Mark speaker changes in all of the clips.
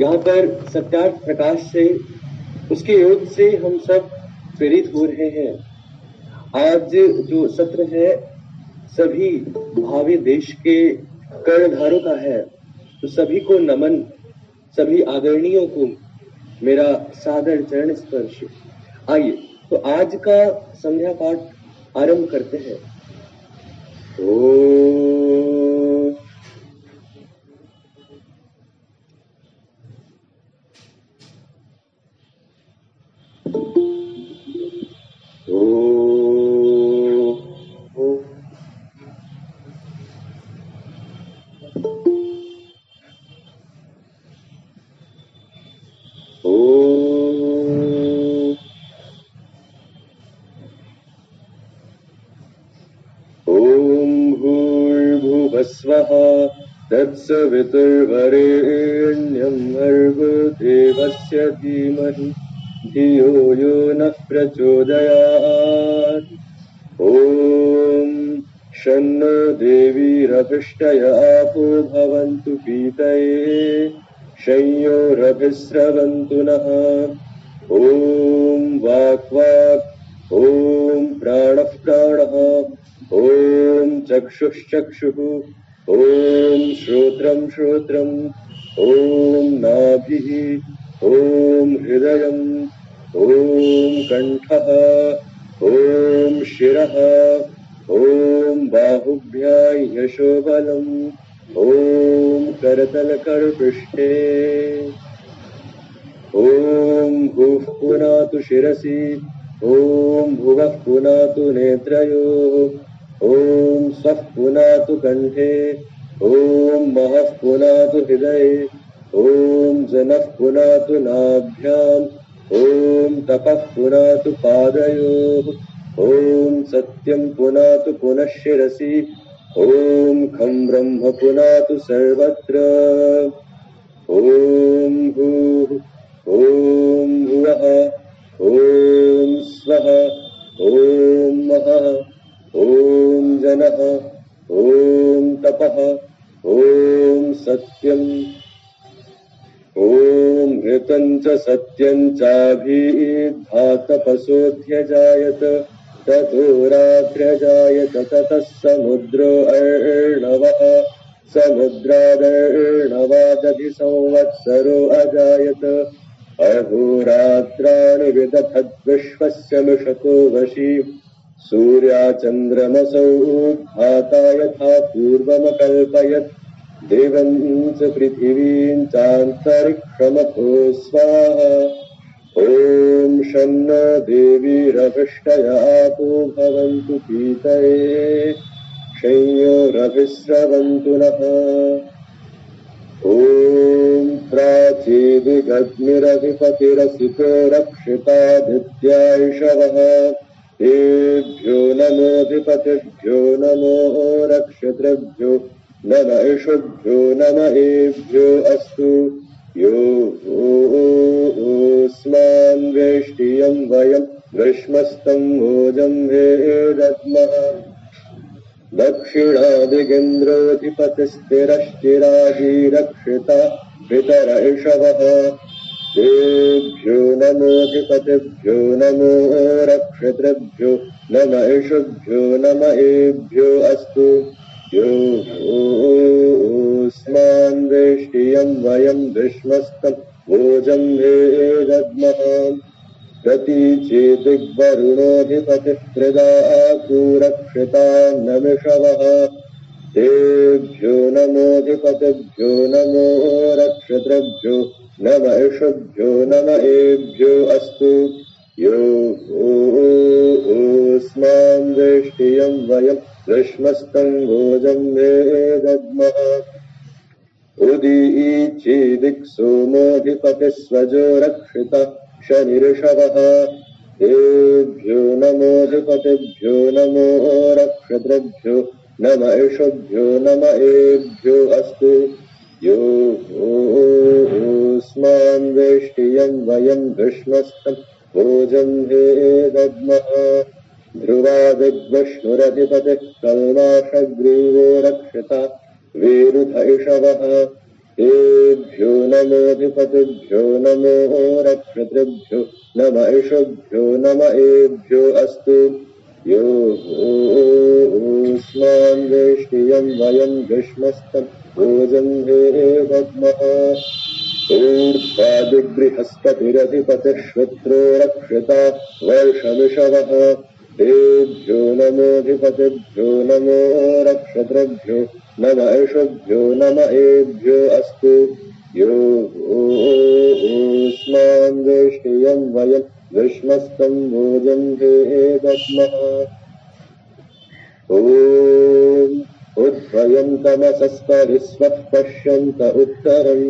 Speaker 1: यहाँ पर सत्यार्थ प्रकाश से, उसके योग से हम सब प्रेरित हो रहे हैं। आज जो सत्र है सभी भावी देश के कर्णधारों का है, तो सभी को नमन, सभी आदरणीयों को मेरा सादर चरण स्पर्श। आइए तो आज का संध्या पाठ आरंभ करते हैं। तत्सवितुर्वरेण्यं भर्गो देवस्य धीमहि धियो यो नः प्रचोदयात्। ॐ शन्नो देवीरभिष्टय आपो भवन्तु पीतये शय्योरभिस्रवन्तु नः। ॐ वाक् वाक्, ॐ प्राणः प्राणः, ॐ चक्षुश्चक्षुः, ॐ श्रोत्रं श्रोत्रम्, ॐ नाभिः, ॐ हृदयम्, ॐ कण्ठः, ॐ शिरः, ॐ बाहुभ्यां यशोबलम्, ॐ करतलकरपृष्ठे, ॐ भूः पुनातु शिरसि, ॐ भुवः पुनातु नेत्रयोः, ॐ स्वः पुनातु कण्ठे, ॐ महः पुनातु हृदये, ॐ जनः पुनातु नाभ्याम्, ॐ तपः पुनातु पादयोः, ॐ सत्यं पुनातु पुनः शिरसि, ॐ खं ब्रह्म पुनातु सर्वत्र। ॐ भूः, ॐ भुवः, ॐ स्वः, ॐ महः, ॐ जनः, ॐ तपः, ॐ सत्यम्, ॐ घृतं च सत्यं चाभिधातपसोऽध्यजायत, ततो रात्र्यजायत, ततः समुद्रो अर्णवः, समुद्रादर्णवादधि संवत्सरो अजायत, अहोरात्राणि विदधद्विश्वस्य मिषतो वशी, सूर्याचन्द्रमसौ धाता यथा पूर्वमकल्पयत्, देवं च पृथिवीं चान्तरिक्षमथो स्वाहा। ॐ शन्नो देवीरभिष्टय आपो भवन्तु पीतये शय्योरभिस्रवन्तु नः। ॐ प्राचीदिगग्निरधिपतिरसितो रक्षितादित्यायिषवः, तेभ्यो नमोऽधिपतिभ्यो नमो रक्षितृभ्यो नम इषुभ्यो नम एभ्यो अस्तु। योऽस्मान् वेष्टियं वयं ग्रीष्मस्तं भोजं भेदद्मः, दक्षिणादिगेन्द्रोऽधिपतिस्थिरश्चिराजीरक्षिता पितर इषवः, तेभ्यो नमोऽधिपतिभ्यो नमो रक्षितृभ्यो नम इषुभ्यो नम एभ्यो अस्तु। योऽस्मान् वेष्टियं वयं ग्रीष्मस्तं भोजं भेदद्मः, प्रतीचेदिग्वरुणोऽधिपतिः प्रदातुरक्षिता नमिषवः, तेभ्यो नमोऽधिपतिभ्यो नमो रक्षितृभ्यो नम इषुभ्यो नम एभ्यो अस्तु। योऽस्मान् वेष्टियं वयं ग्रीष्मस्तं भोजं भेदद्मः, उदीचेदिक् सोमोऽधिपतिः स्वजो रक्षिता शनिऋषवः, तेभ्यो नमोऽधिपतिभ्यो नमो रक्षितृभ्यो नम इषुभ्यो नम एभ्यो अस्तु। योऽस्मान् वेष्टियं वयं ग्रीष्मस्तं भोजं भेदद्मः, ध्रुवादिग्विष्णुरधिपतिः कल्माषग्रीवो रक्षिता वेरुध इषवः, तेभ्यो नमोऽधिपतिभ्यो नमो रक्षतृभ्यो नम ईशुभ्यो नम एभ्यो अस्तु यो स्मान् वेष्टियं वयं विष्मस्तं भोजन्धे दद्मः ऊर्ध्वादिबृहस्पतिरधिपतिश्रुत्रो रक्षिता वर्षमिषवः तेभ्यो नमोऽधिपतिभ्यो नमो रक्षतृभ्यो नम ईशुभ्यो नम एभ्यो अस्तु यो स्मान् वेष्टियं वयं विष्मस्तं भोजन्धे दद्मः ॐ उद्भयं तमसस्परिस्वः पश्यन्त उत्तरम्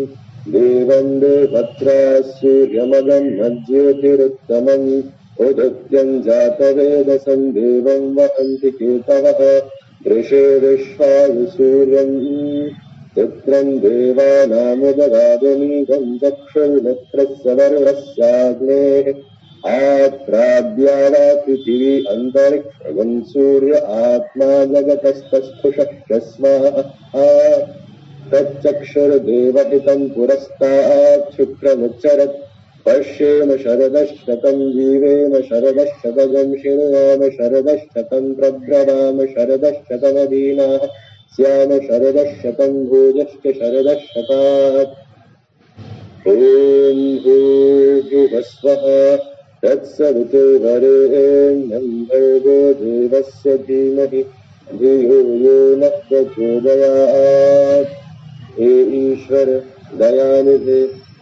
Speaker 1: देवं देवत्रा सूर्यमगं मज्ज्योतिरुत्तमम् उदुत्यं जातवेदसं देवं वहन्ति केतवः दृशे विश्वाय सूर्यं चित्रं देवानामुदगादनीगं चक्षुर्मित्रस्य वरुणस्याग्नेः आप्राद्या पृथिवी अन्तरिक्षगं सूर्य आत्मा जगतस्तस्थुषश्च स्वाहा तच्चक्षुर्देवहितं पुरस्तात् शुक्रमुच्चरत् पश्येम शरदशतं जीवेम शरदशतगं शृणुयाम शरदशतं प्रब्रवाम शरदशतमदीनाः स्याम शरदशतं भोजश्च शरदशतात् ॐ भूर्भुवस्वः तत्सवितुर्वरेण्यं भर्गो देवस्य धीमहि धियो यो नः प्रचोदयात् हे ईश्वर दयानिधे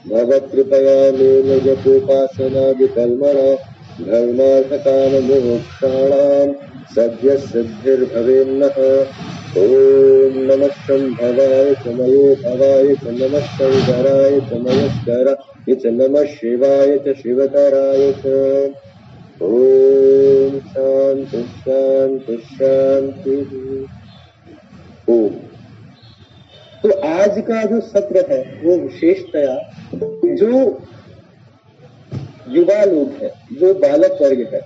Speaker 1: भवत्कृपया मेन जपोपासनादिकर्मणा धर्मार्थकाममोक्षाणां सद्यः सिद्धिर्भवेन्नः ॐ नमः शम्भवाय च मयोभवाय च नमः शङ्कराय च मयस्कराय च नमः शिवाय च शिवतराय च ॐ शान्ति शान्ति शान्ति। ओम। तो आज का जो सत्र है वो विशेषतया जो युवा लोग हैं, जो बालक वर्ग है,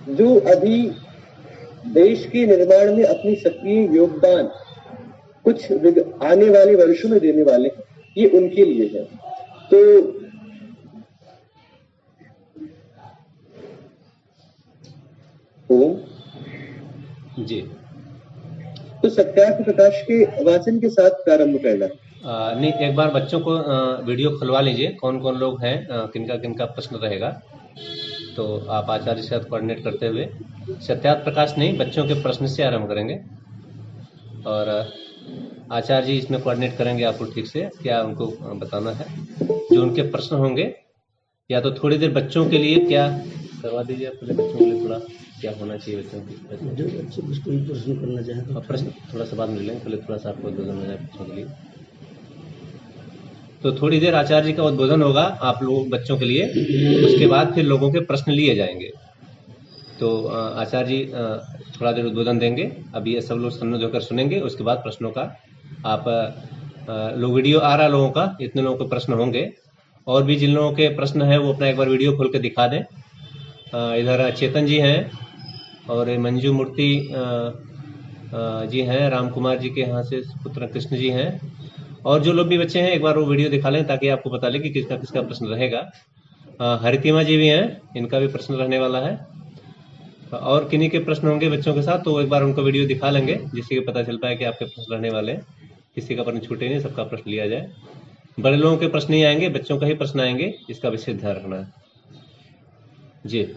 Speaker 1: जो अभी देश के निर्माण में अपनी सक्रिय योगदान कुछ आने वाले वर्षों में देने वाले हैं, ये उनके लिए है। तो ओम
Speaker 2: जी।
Speaker 1: तो सत्यार्थ प्रकाश के वाचन के साथ प्रारंभ करना।
Speaker 2: नहीं, एक बार बच्चों को वीडियो खुलवा लीजिए, कौन कौन लोग हैं, किनका किनका प्रश्न रहेगा। तो आप आचार्य के साथ कोऑर्डिनेट करते हुए सत्यार्थ प्रकाश नहीं, बच्चों के प्रश्न से आरंभ करेंगे और आचार्य जी इसमें कोऑर्डिनेट करेंगे आपको ठीक से क्या उनको बताना है। जो उनके प्रश्न होंगे या तो थोड़ी देर बच्चों के लिए क्या करवा दीजिए, पहले बच्चों के लिए थोड़ा क्या होना चाहिए, बच्चों की जो बच्चे कोई प्रश्न करना चाहें तो प्रश्न थोड़ा सा बाद में लेंगे, पहले थोड़ा सा आपको उद्बोधन हो जाए बच्चों के लिए। तो थोड़ी देर आचार्य जी का उद्बोधन होगा आप लोग बच्चों के लिए, उसके बाद फिर लोगों के प्रश्न लिए जाएंगे। तो आचार्य जी थोड़ा देर उद्बोधन देंगे, अभी ये सब लोग सन्मुख होकर सुनेंगे, उसके बाद प्रश्नों का आप लोग वीडियो आ रहा लोगों का, इतने लोगों के प्रश्न होंगे। और भी जिन लोगों के प्रश्न है वो अपना एक बार वीडियो खोल के दिखा दें। इधर चेतन जी हैं और मंजू मूर्ति जी हैं, राम कुमार जी के यहाँ से पुत्र कृष्ण जी हैं, और जो लोग भी बच्चे हैं एक बार वो वीडियो दिखा लें ताकि आपको पता लगे कि किसका किसका प्रश्न रहेगा। हरितिमा जी भी हैं, इनका भी प्रश्न रहने वाला है। और किन्हीं के प्रश्न होंगे बच्चों के साथ तो एक बार उनको वीडियो दिखा लेंगे, जिससे कि पता चल पाए कि आपके प्रश्न रहने वाले हैं, किसी का प्रश्न छूटे नहीं, सबका प्रश्न लिया जाए। बड़े लोगों के प्रश्न नहीं आएंगे, बच्चों का ही प्रश्न आएंगे, इसका विशेष ध्यान रखना है जी।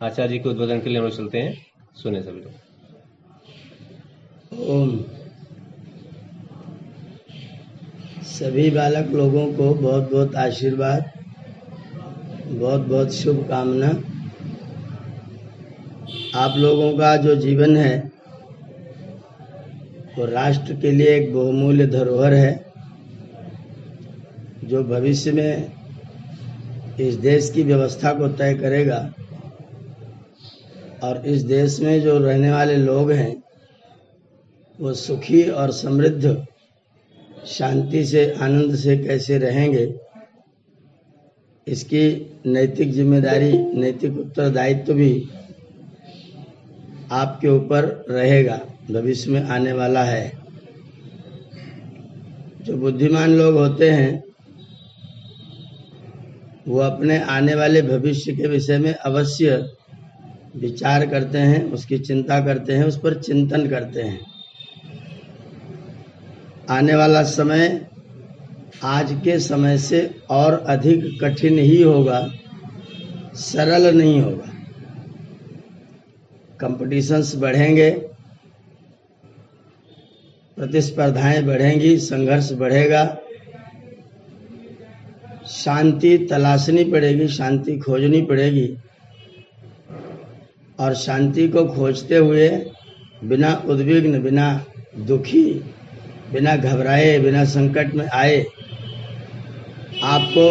Speaker 2: आचार्य जी के उद्बोधन के लिए हम लोग चलते हैं, सुने सभी लोग।
Speaker 3: ओम। सभी बालक लोगों को बहुत बहुत आशीर्वाद, बहुत बहुत शुभकामना। आप लोगों का जो जीवन है वो राष्ट्र के लिए एक बहुमूल्य धरोहर है, जो भविष्य में इस देश की व्यवस्था को तय करेगा। और इस देश में जो रहने वाले लोग हैं वो सुखी और समृद्ध शांति से, आनंद से कैसे रहेंगे, इसकी नैतिक जिम्मेदारी, नैतिक उत्तरदायित्व भी आपके ऊपर रहेगा, भविष्य में आने वाला है। जो बुद्धिमान लोग होते हैं वो अपने आने वाले भविष्य के विषय में अवश्य विचार करते हैं, उसकी चिंता करते हैं, उस पर चिंतन करते हैं। आने वाला समय आज के समय से और अधिक कठिन ही होगा, सरल नहीं होगा। कंपटीशंस बढ़ेंगे, प्रतिस्पर्धाएं बढ़ेंगी, संघर्ष बढ़ेगा, शांति तलाशनी पड़ेगी, शांति खोजनी पड़ेगी। और शांति को खोजते हुए बिना उद्विग्न, बिना दुखी, बिना घबराए, बिना संकट में आए आपको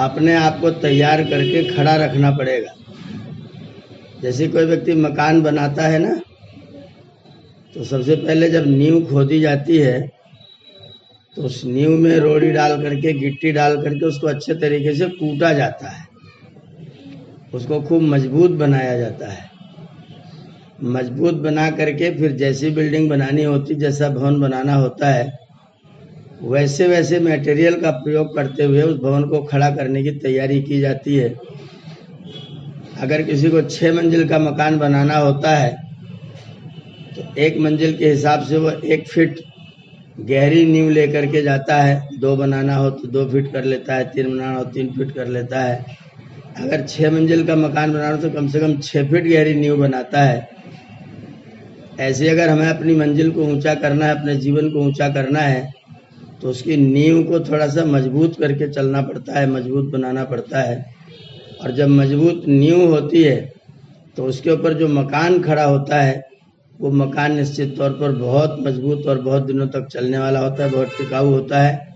Speaker 3: अपने आप को तैयार करके खड़ा रखना पड़ेगा। जैसे कोई व्यक्ति मकान बनाता है ना, तो सबसे पहले जब नींव खोदी जाती है तो उस नींव में रोड़ी डाल करके, गिट्टी डाल करके उसको अच्छे तरीके से कूटा जाता है, उसको खूब मजबूत बनाया जाता है। मजबूत बना करके फिर जैसी बिल्डिंग बनानी होती, जैसा भवन बनाना होता है, वैसे वैसे मटेरियल का प्रयोग करते हुए उस भवन को खड़ा करने की तैयारी की जाती है। अगर किसी को 6 मंजिल का मकान बनाना होता है तो 1 मंजिल के हिसाब से वो 1 फीट गहरी नींव लेकर के जाता है। 2 बनाना हो तो 2 फीट कर लेता है, 3 बनाना हो 3 फीट कर लेता है। अगर 6 मंजिल का मकान बनाना हो तो कम से कम 6 फीट गहरी नींव बनाता है। ऐसे अगर हमें अपनी मंजिल को ऊंचा करना है, अपने जीवन को ऊंचा करना है, तो उसकी नींव को थोड़ा सा मजबूत करके चलना पड़ता है, मजबूत बनाना पड़ता है। और जब मजबूत नींव होती है तो उसके ऊपर जो मकान खड़ा होता है वो मकान निश्चित तौर पर बहुत मजबूत और बहुत दिनों तक चलने वाला होता है, बहुत टिकाऊ होता है।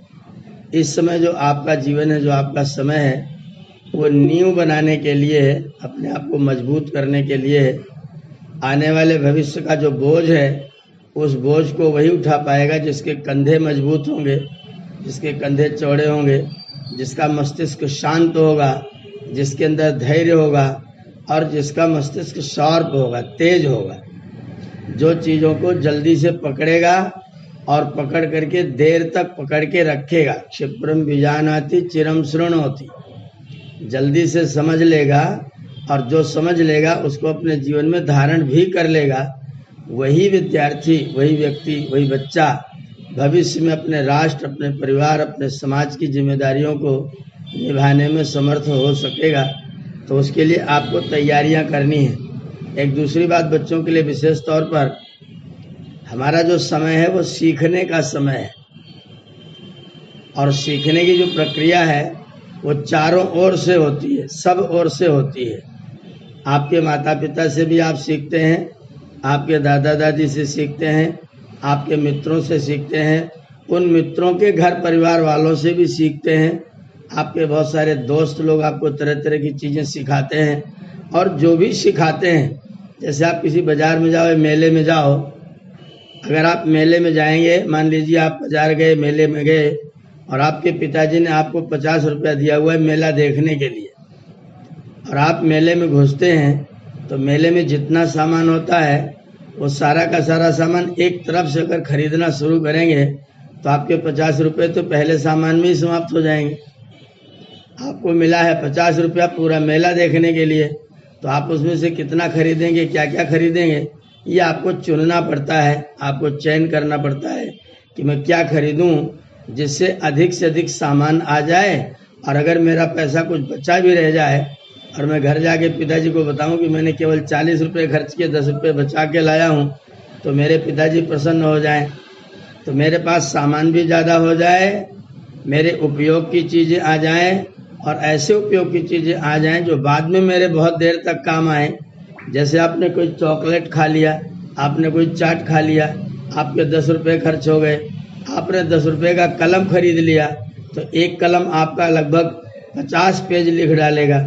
Speaker 3: इस समय जो आपका जीवन है, जो आपका समय है, वो नींव बनाने के लिए है, अपने आप को मजबूत करने के लिए है। आने वाले भविष्य का जो बोझ है, उस बोझ को वही उठा पाएगा जिसके कंधे मजबूत होंगे, जिसके कंधे चौड़े होंगे, जिसका मस्तिष्क शांत होगा, जिसके अंदर धैर्य होगा और जिसका मस्तिष्क शार्प होगा, तेज होगा। जो चीज़ों को जल्दी से पकड़ेगा और पकड़ करके देर तक पकड़ के रखेगा। क्षिप्रम विजानाति चिरम शृणोति, जल्दी से समझ लेगा और जो समझ लेगा उसको अपने जीवन में धारण भी कर लेगा। वही विद्यार्थी, वही व्यक्ति, वही बच्चा भविष्य में अपने राष्ट्र, अपने परिवार, अपने समाज की जिम्मेदारियों को निभाने में समर्थ हो सकेगा। तो उसके लिए आपको तैयारियां करनी है। एक दूसरी बात बच्चों के लिए विशेष तौर पर, हमारा जो समय है वो सीखने का समय है और सीखने की जो प्रक्रिया है वो चारों ओर से होती है, सब ओर से होती है। आपके माता पिता से भी आप सीखते हैं, आपके दादा दादी से सीखते हैं, आपके मित्रों से सीखते हैं, उन मित्रों के घर परिवार वालों से भी सीखते हैं। आपके बहुत सारे दोस्त लोग आपको तरह तरह की चीज़ें सिखाते हैं। और जो भी सिखाते हैं, जैसे आप किसी बाजार में जाओ, मेले में जाओ, अगर आप मेले में जाएंगे, मान लीजिए आप बाजार गए, मेले में गए और आपके पिताजी ने आपको 50 रुपया दिया हुआ है मेला देखने के लिए, और आप मेले में घुसते हैं तो मेले में जितना सामान होता है वो सारा का सारा सामान एक तरफ से अगर खरीदना शुरू करेंगे तो आपके 50 रुपये तो पहले सामान में ही समाप्त हो जाएंगे। आपको मिला है 50 रुपया पूरा मेला देखने के लिए, तो आप उसमें से कितना खरीदेंगे, क्या क्या खरीदेंगे, ये आपको चुनना पड़ता है, आपको चयन करना पड़ता है कि मैं क्या खरीदूं जिससे अधिक से अधिक सामान आ जाए। और अगर मेरा पैसा कुछ बचा भी रह जाए और मैं घर जाके पिताजी को बताऊं कि मैंने केवल 40 रुपये खर्च किए, 10 रुपये बचा के लाया हूं, तो मेरे पिताजी प्रसन्न हो जाएं, तो मेरे पास सामान भी ज़्यादा हो जाए, मेरे उपयोग की चीज़ें आ जाएं और ऐसे उपयोग की चीज़ें आ जाएं जो बाद में मेरे बहुत देर तक काम आए। जैसे आपने कोई चॉकलेट खा लिया, आपने कोई चाट खा लिया, आपके 10 रुपये खर्च हो गए, आपने 10 रुपये का कलम खरीद लिया, तो एक कलम आपका लगभग 50 पेज लिख डालेगा।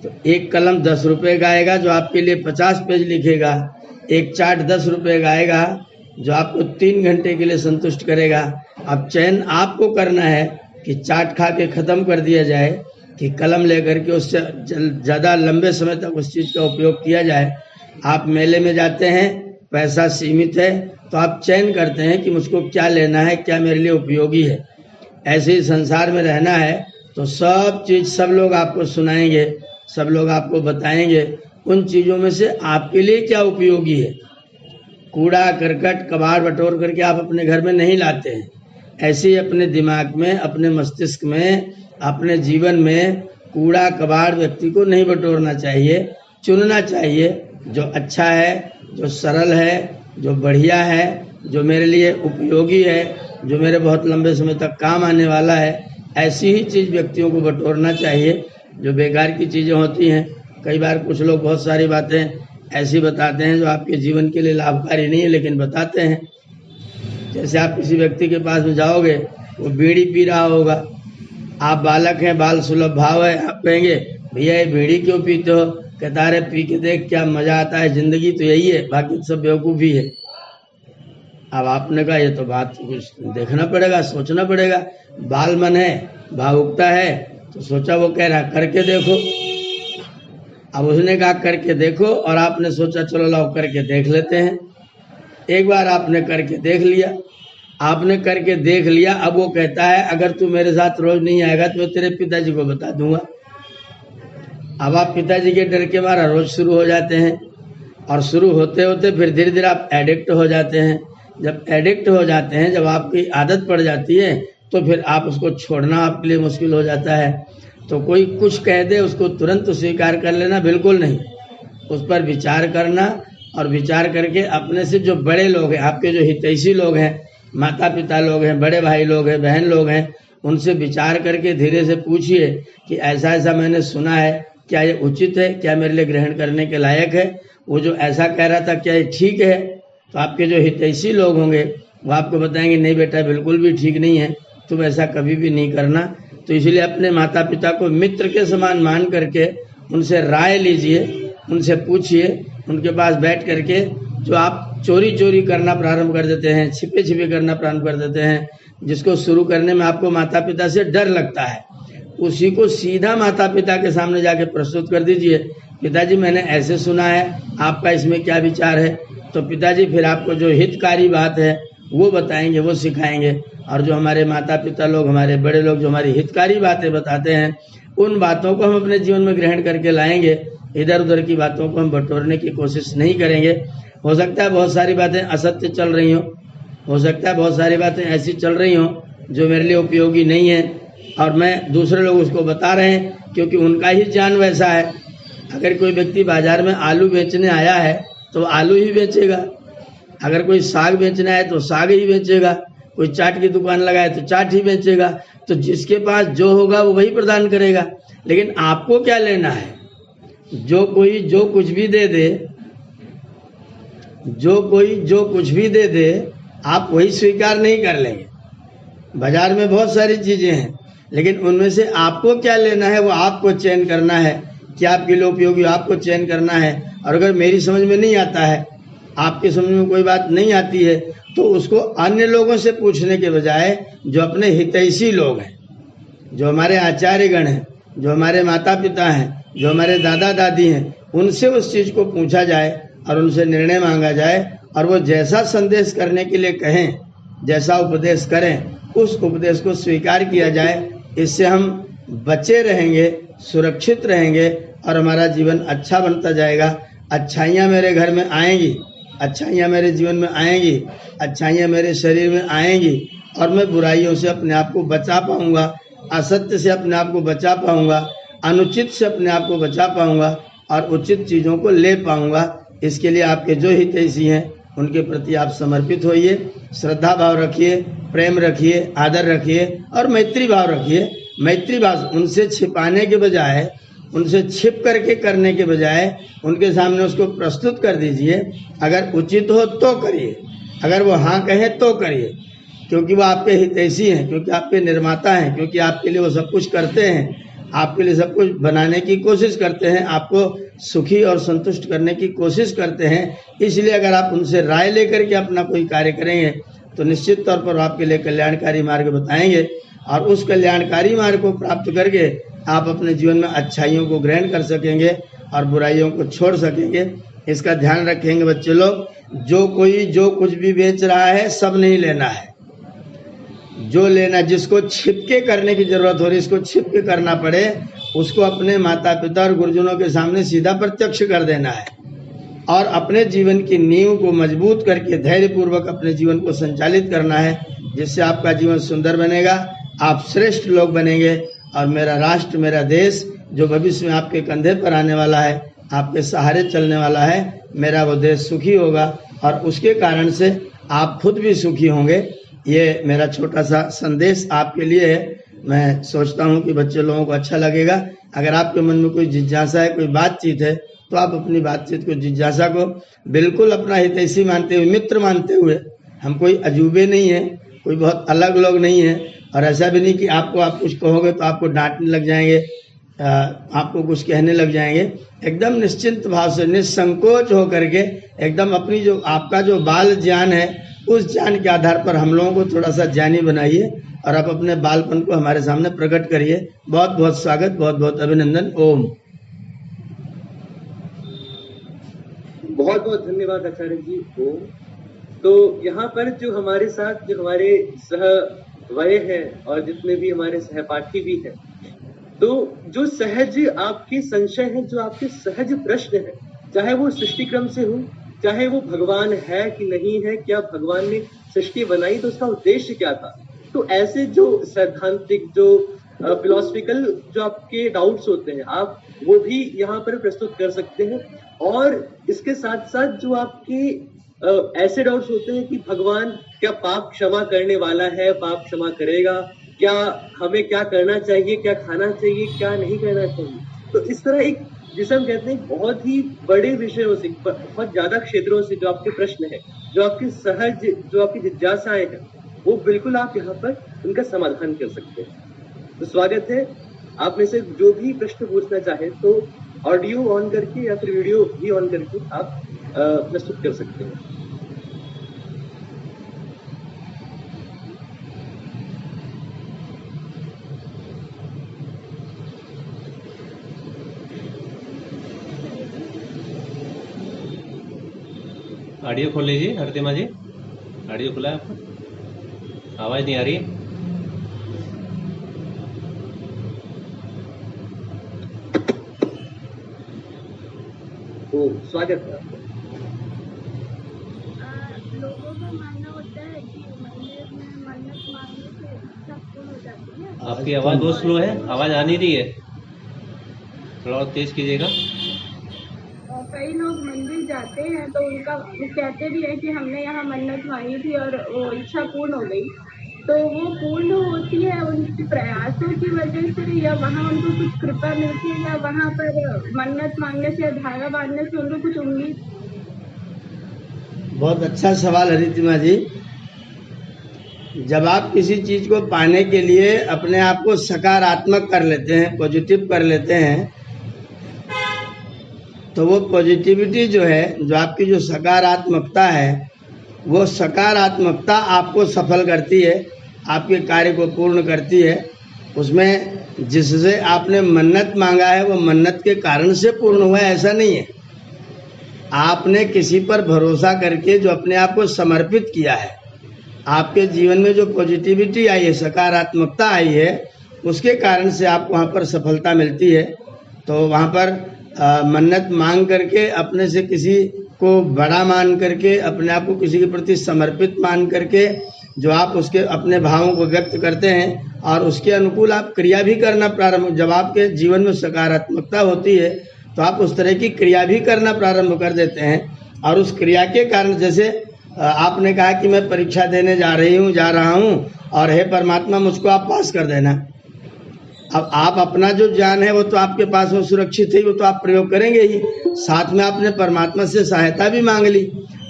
Speaker 3: तो एक कलम 10 रुपये का आएगा जो आपके लिए 50 पेज लिखेगा। एक चाट 10 रुपये का आएगा जो आपको 3 घंटे के लिए संतुष्ट करेगा। अब चयन आपको करना है कि चाट खा के ख़त्म कर दिया जाए कि कलम लेकर के उससे ज़्यादा लंबे समय तक उस चीज़ का उपयोग किया जाए। आप मेले में जाते हैं, पैसा सीमित है, तो आप चयन करते हैं कि मुझको क्या लेना है, क्या मेरे लिए उपयोगी है। ऐसे ही संसार में रहना है तो सब चीज सब लोग आपको सुनाएंगे, सब लोग आपको बताएंगे उन चीजों में से आपके लिए क्या उपयोगी है। कूड़ा करकट कबाड़ बटोर करके आप अपने घर में नहीं लाते हैं। ऐसे ही अपने दिमाग में, अपने मस्तिष्क में, अपने जीवन में कूड़ा कबाड़ व्यक्ति को नहीं बटोरना चाहिए। चुनना चाहिए जो अच्छा है, जो सरल है, जो बढ़िया है, जो मेरे लिए उपयोगी है, जो मेरे बहुत लंबे समय तक काम आने वाला है। ऐसी ही चीज व्यक्तियों को बटोरना चाहिए। जो बेकार की चीजें होती हैं, कई बार कुछ लोग बहुत सारी बातें ऐसी बताते हैं जो आपके जीवन के लिए लाभकारी नहीं है, लेकिन बताते हैं। जैसे आप किसी व्यक्ति के पास में जाओगे, वो बीड़ी पी रहा होगा, आप बालक हैं, बाल सुलभ भाव है, आप कहेंगे भैया ये बीड़ी क्यों पीते हो? कहता है पी के देख क्या मजा आता है, जिंदगी तो यही है, बाकी सब बेवकूफ़ी है। अब आपने कहा ये तो बात कुछ देखना पड़ेगा, सोचना पड़ेगा। बाल मन है, भावुकता है, तो सोचा वो कह रहा करके देखो। अब उसने कहा करके देखो, और आपने सोचा चलो लाओ करके देख लेते हैं। एक बार आपने करके देख लिया, आपने करके देख लिया। अब वो कहता है अगर तू मेरे साथ रोज नहीं आएगा तो मैं तेरे पिताजी को बता दूंगा। अब आप पिताजी के डर के मारा रोज शुरू हो जाते हैं, और शुरू होते होते फिर धीरे धीरे आप एडिक्ट हो जाते हैं। जब एडिक्ट हो जाते हैं, जब आपकी आदत पड़ जाती है, तो फिर आप उसको छोड़ना आपके लिए मुश्किल हो जाता है। तो कोई कुछ कह दे उसको तुरंत स्वीकार कर लेना बिल्कुल नहीं, उस पर विचार करना, और विचार करके अपने से जो बड़े लोग हैं, आपके जो हितैषी लोग हैं, माता पिता लोग हैं, बड़े भाई लोग हैं, बहन लोग हैं, उनसे विचार करके धीरे से पूछिए कि ऐसा ऐसा मैंने सुना है, क्या ये उचित है, क्या मेरे लिए ग्रहण करने के लायक है? वो जो ऐसा कह रहा था क्या ये ठीक है? तो आपके जो हितैषी लोग होंगे वो आपको बताएंगे नहीं बेटा बिल्कुल भी ठीक नहीं है, तुम ऐसा कभी भी नहीं करना। तो इसलिए अपने माता पिता को मित्र के समान मान करके उनसे राय लीजिए, उनसे पूछिए। उनके पास बैठ करके जो आप चोरी चोरी करना प्रारंभ कर देते हैं, छिपे छिपे करना प्रारंभ कर देते हैं, जिसको शुरू करने में आपको माता पिता से डर लगता है, उसी को सीधा माता पिता के सामने जाके प्रस्तुत कर दीजिए। पिताजी मैंने ऐसे सुना है, आपका इसमें क्या विचार है? तो पिताजी फिर आपको जो हितकारी बात है वो बताएंगे, वो सिखाएंगे। और जो हमारे माता पिता लोग, हमारे बड़े लोग जो हमारी हितकारी बातें बताते हैं, उन बातों को हम अपने जीवन में ग्रहण करके लाएंगे। इधर उधर की बातों को हम बटोरने की कोशिश नहीं करेंगे। हो सकता है बहुत सारी बातें असत्य चल रही हो सकता है बहुत सारी बातें ऐसी चल रही हों जो मेरे लिए उपयोगी नहीं है, और मैं दूसरे लोग उसको बता रहे हैं क्योंकि उनका ही ज्ञान वैसा है। अगर कोई व्यक्ति बाजार में आलू बेचने आया है तो आलू ही बेचेगा, अगर कोई साग बेचना है तो साग ही बेचेगा, कोई चाट की दुकान लगाए तो चाट ही बेचेगा। तो जिसके पास जो होगा वो वही प्रदान करेगा। लेकिन आपको क्या लेना है? जो कोई जो कुछ भी दे दे, जो कोई जो कुछ भी दे दे, आप वही स्वीकार नहीं कर लेंगे। बाजार में बहुत सारी चीजें हैं, लेकिन उनमें से आपको क्या लेना है वो आपको चयन करना है। क्या आपके लिए उपयोगी आपको चयन करना है। और अगर मेरी समझ में नहीं आता है, आपकी समझ में कोई बात नहीं आती है, तो उसको अन्य लोगों से पूछने के बजाय जो अपने हितैषी लोग हैं, जो हमारे आचार्यगण हैं, जो हमारे माता पिता हैं, जो हमारे दादा दादी हैं, उनसे उस चीज को पूछा जाए और उनसे निर्णय मांगा जाए। और वो जैसा संदेश करने के लिए कहें, जैसा उपदेश करें, उस उपदेश को स्वीकार किया जाए। इससे हम बचे रहेंगे, सुरक्षित रहेंगे, और हमारा जीवन अच्छा बनता जाएगा। अच्छाइयाँ मेरे घर में आएंगी, अच्छाइयाँ मेरे जीवन में आएंगी, अच्छाइयाँ मेरे शरीर में आएंगी, और मैं बुराइयों से अपने आप को बचा पाऊंगा, असत्य से अपने आप को बचा पाऊंगा, अनुचित से अपने आप को बचा पाऊंगा, और उचित चीज़ों को ले पाऊंगा। इसके लिए आपके जो हितैषी हैं उनके प्रति आप समर्पित होइए, श्रद्धा भाव रखिए, प्रेम रखिए, आदर रखिए, और मैत्री भाव रखिए। मैत्री भाव उनसे छिपाने के बजाय, उनसे छिप करके करने के बजाय उनके सामने उसको प्रस्तुत कर दीजिए। अगर उचित हो तो करिए, अगर वो हाँ कहे तो करिए, क्योंकि वो आपके हितैषी हैं, क्योंकि आपके निर्माता हैं, क्योंकि आपके लिए वो सब कुछ करते हैं, आपके लिए सब कुछ बनाने की कोशिश करते हैं, आपको सुखी और संतुष्ट करने की कोशिश करते हैं। इसलिए अगर आप उनसे राय लेकर के अपना कोई कार्य करेंगे तो निश्चित तौर पर आपके लिए कल्याणकारी मार्ग बताएंगे, और उस कल्याणकारी मार्ग को प्राप्त करके आप अपने जीवन में अच्छाइयों को ग्रहण कर सकेंगे और बुराइयों को छोड़ सकेंगे। इसका ध्यान रखेंगे बच्चे लोग। जो कोई जो कुछ भी बेच रहा है सब नहीं लेना है। जो लेना, जिसको छिपके करने की जरूरत हो रही, इसको छिपके करना पड़े, उसको अपने माता पिता और गुरुजनों के सामने सीधा प्रत्यक्ष कर देना है और अपने जीवन की नींव को मजबूत करके धैर्य पूर्वक अपने जीवन को संचालित करना है, जिससे आपका जीवन सुंदर बनेगा, आप श्रेष्ठ लोग बनेंगे और मेरा राष्ट्र, मेरा देश जो भविष्य में आपके कंधे पर आने वाला है, आपके सहारे चलने वाला है, मेरा वो देश सुखी होगा और उसके कारण से आप खुद भी सुखी होंगे। ये मेरा छोटा सा संदेश आपके लिए है। मैं सोचता हूँ कि बच्चे लोगों को अच्छा लगेगा। अगर आपके मन में कोई जिज्ञासा है, कोई बातचीत है, तो आप अपनी बातचीत को, जिज्ञासा को बिल्कुल अपना हितैषी मानते हुए, मित्र मानते हुए, हम कोई अजूबे नहीं है, कोई बहुत अलग लोग नहीं है और ऐसा भी नहीं कि आप कुछ कहोगे तो आपको डांटने लग जाएंगे, आपको कुछ कहने लग जाएंगे। एकदम निश्चिंत भाव से, निसंकोच होकर के, एकदम अपनी जो आपका जो बाल ज्ञान है, उस ज्ञान के आधार पर हम लोगों को थोड़ा सा ज्ञानी बनाइए और आप अपने बालपन को हमारे सामने प्रकट करिए। बहुत बहुत स्वागत, बहुत बहुत अभिनंदन। ओम।
Speaker 1: बहुत बहुत धन्यवाद आचार्य जी। ओम। तो यहाँ पर जो हमारे साथ जो हमारे सहवय हैं और जितने भी हमारे सहपाठी भी हैं, तो जो सहज आपके संशय है, जो आपके सहज प्रश्न है, चाहे वो सृष्टि क्रम से हो, चाहे वो भगवान है कि नहीं है, क्या भगवान ने सृष्टि बनाई तो उसका उद्देश्य क्या था, तो ऐसे जो सैद्धांतिक, जो फिलोसफिकल जो आपके डाउट्स होते हैं, आप वो भी यहाँ पर प्रस्तुत कर सकते हैं। और इसके साथ साथ जो आपके ऐसे डाउट्स होते हैं कि भगवान क्या पाप क्षमा करने वाला है, पाप क्षमा करेगा, क्या हमें क्या करना चाहिए, क्या खाना चाहिए, क्या नहीं करना चाहिए, तो इस तरह एक, जिसे हम कहते हैं, बहुत ही बड़े विषयों से, बहुत ज्यादा क्षेत्रों से जो आपके प्रश्न है, जो आपके सहज, जो आपकी जिज्ञासाएं हैं, वो बिल्कुल आप यहाँ पर उनका समाधान कर सकते हैं। तो स्वागत है। आप में से जो भी प्रश्न पूछना चाहे तो ऑडियो ऑन करके या फिर वीडियो भी ऑन करके आप प्रस्तुत कर सकते हैं।
Speaker 2: ऑडियो खोल लीजिए हरदिमा जी, ऑडियो खुला है आपको? आवाज नहीं आ रही है?
Speaker 1: तो स्वागत है आपका।
Speaker 4: लोगों का मानना होता है कि मंदिर में मन्नत मांगने से इच्छा पूर्ण हो जाती है।
Speaker 2: आपकी आवाज बहुत स्लो है, आवाज आ नहीं रही है, थोड़ा और तेज कीजिएगा।
Speaker 4: और कई लोग मंदिर जाते हैं तो उनका वो कहते भी है कि हमने यहाँ मन्नत मांगी थी और वो इच्छा पूर्ण हो गई, तो वो पूर्ण होती है उनके प्रयासों की वजह से, या वहाँ उनको कुछ कृपा मिलती है, या वहाँ पर मन्नत मांगने से, धागा बांधने से उनको कुछ उम्मीद?
Speaker 3: बहुत अच्छा सवाल हरितिमा जी। जब आप किसी चीज को पाने के लिए अपने आप को सकारात्मक कर लेते हैं, पॉजिटिव कर लेते हैं, तो वो पॉजिटिविटी जो है, जो आपकी जो सकारात्मकता है, वो सकारात्मकता आपको सफल करती है, आपके कार्य को पूर्ण करती है। उसमें जिससे आपने मन्नत मांगा है वो मन्नत के कारण से पूर्ण हुआ है, ऐसा नहीं है। आपने किसी पर भरोसा करके जो अपने आप को समर्पित किया है, आपके जीवन में जो पॉजिटिविटी आई है, सकारात्मकता आई है, उसके कारण से आपको वहाँ पर सफलता मिलती है। तो वहाँ पर मन्नत मांग करके, अपने से किसी को बड़ा मान करके, अपने आप को किसी के प्रति समर्पित मान करके, जो आप उसके अपने भावों को व्यक्त करते हैं और उसके अनुकूल आप क्रिया भी करना प्रारंभ, जब आपके जीवन में सकारात्मकता होती है तो आप उस तरह की क्रिया भी करना प्रारंभ कर देते हैं। और उस क्रिया के कारण, जैसे आपने कहा कि मैं परीक्षा देने जा रहा हूँ और हे परमात्मा मुझको आप पास कर देना। अब आप अपना जो ज्ञान है वो तो आपके पास में सुरक्षित है, वो तो आप प्रयोग करेंगे ही, साथ में आपने परमात्मा से सहायता भी मांग ली।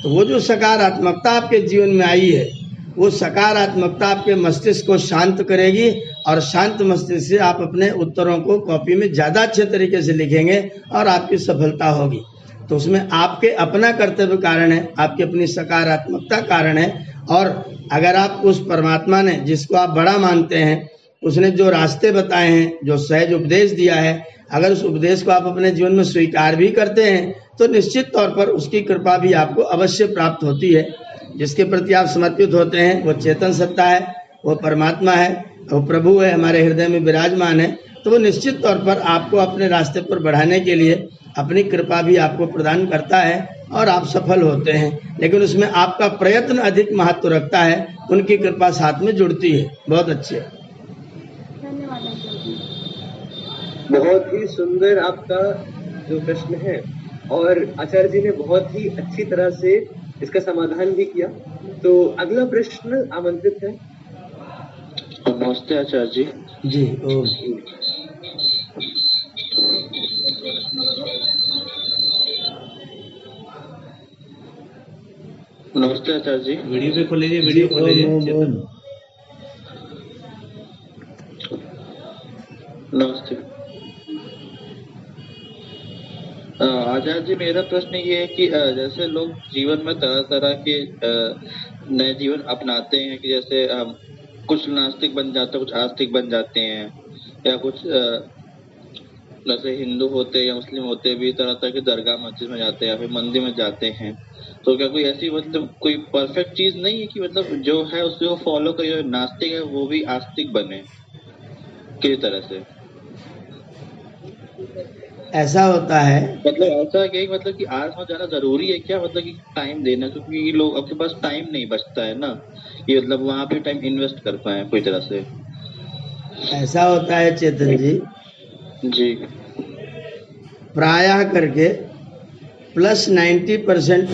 Speaker 3: तो वो जो सकारात्मकता आपके जीवन में आई है, वो सकारात्मकता आपके मस्तिष्क को शांत करेगी और शांत मस्तिष्क से आप अपने उत्तरों को कॉपी में ज़्यादा अच्छे तरीके से लिखेंगे और आपकी सफलता होगी। तो उसमें आपके अपना कर्तव्य कारण है, आपकी अपनी सकारात्मकता कारण है। और अगर आप उस परमात्मा ने, जिसको आप बड़ा मानते हैं, उसने जो रास्ते बताए हैं, जो सहज उपदेश दिया है, अगर उस उपदेश को आप अपने जीवन में स्वीकार भी करते हैं तो निश्चित तौर पर उसकी कृपा भी आपको अवश्य प्राप्त होती है। जिसके प्रति आप समर्पित होते हैं वो चेतन सत्ता है, वो परमात्मा है, वो प्रभु है, हमारे हृदय में विराजमान है, तो वो निश्चित तौर पर आपको अपने रास्ते पर बढ़ाने के लिए अपनी कृपा भी आपको प्रदान करता है और आप सफल होते हैं। लेकिन उसमें आपका प्रयत्न अधिक महत्व रखता है, उनकी कृपा साथ में जुड़ती है। बहुत अच्छे,
Speaker 4: धन्यवाद आचार्य जी।
Speaker 1: बहुत ही सुंदर आपका जो प्रश्न है, और आचार्य जी ने बहुत ही अच्छी तरह से इसका समाधान भी किया। तो अगला प्रश्न आमंत्रित है।
Speaker 5: नमस्ते आचार्य जी।
Speaker 3: जी ओम।
Speaker 5: नमस्ते आचार्य जी।
Speaker 2: वीडियो पे खोल लीजिए, वीडियो खोल लीजिए। चेतन।
Speaker 5: नमस्ते आचार्य जी, मेरा प्रश्न ये है कि जैसे लोग जीवन में तरह तरह के नए जीवन अपनाते हैं कि जैसे कुछ नास्तिक बन जाते हैं, कुछ आस्तिक बन जाते हैं, या कुछ जैसे हिंदू होते हैं या मुस्लिम होते हैं भी तरह तरह के दरगाह मस्जिद में जाते हैं या फिर मंदिर में जाते हैं। तो क्या कोई ऐसी मतलब कोई परफेक्ट चीज नहीं है कि मतलब जो है उसको फॉलो करे, जो नास्तिक है वो भी आस्तिक बने किसी तरह से?
Speaker 3: ऐसा होता है,
Speaker 5: मतलब ऐसा क्या मतलब कि आज में जाना जरूरी है क्या, मतलब कि टाइम देना, क्योंकि लोग आपके पास टाइम नहीं बचता है ना, ये मतलब वहाँ पे टाइम इन्वेस्ट कर पाए कोई तरह से।
Speaker 3: ऐसा होता है चेतन जी,
Speaker 5: जी
Speaker 3: प्रायः करके प्लस 90%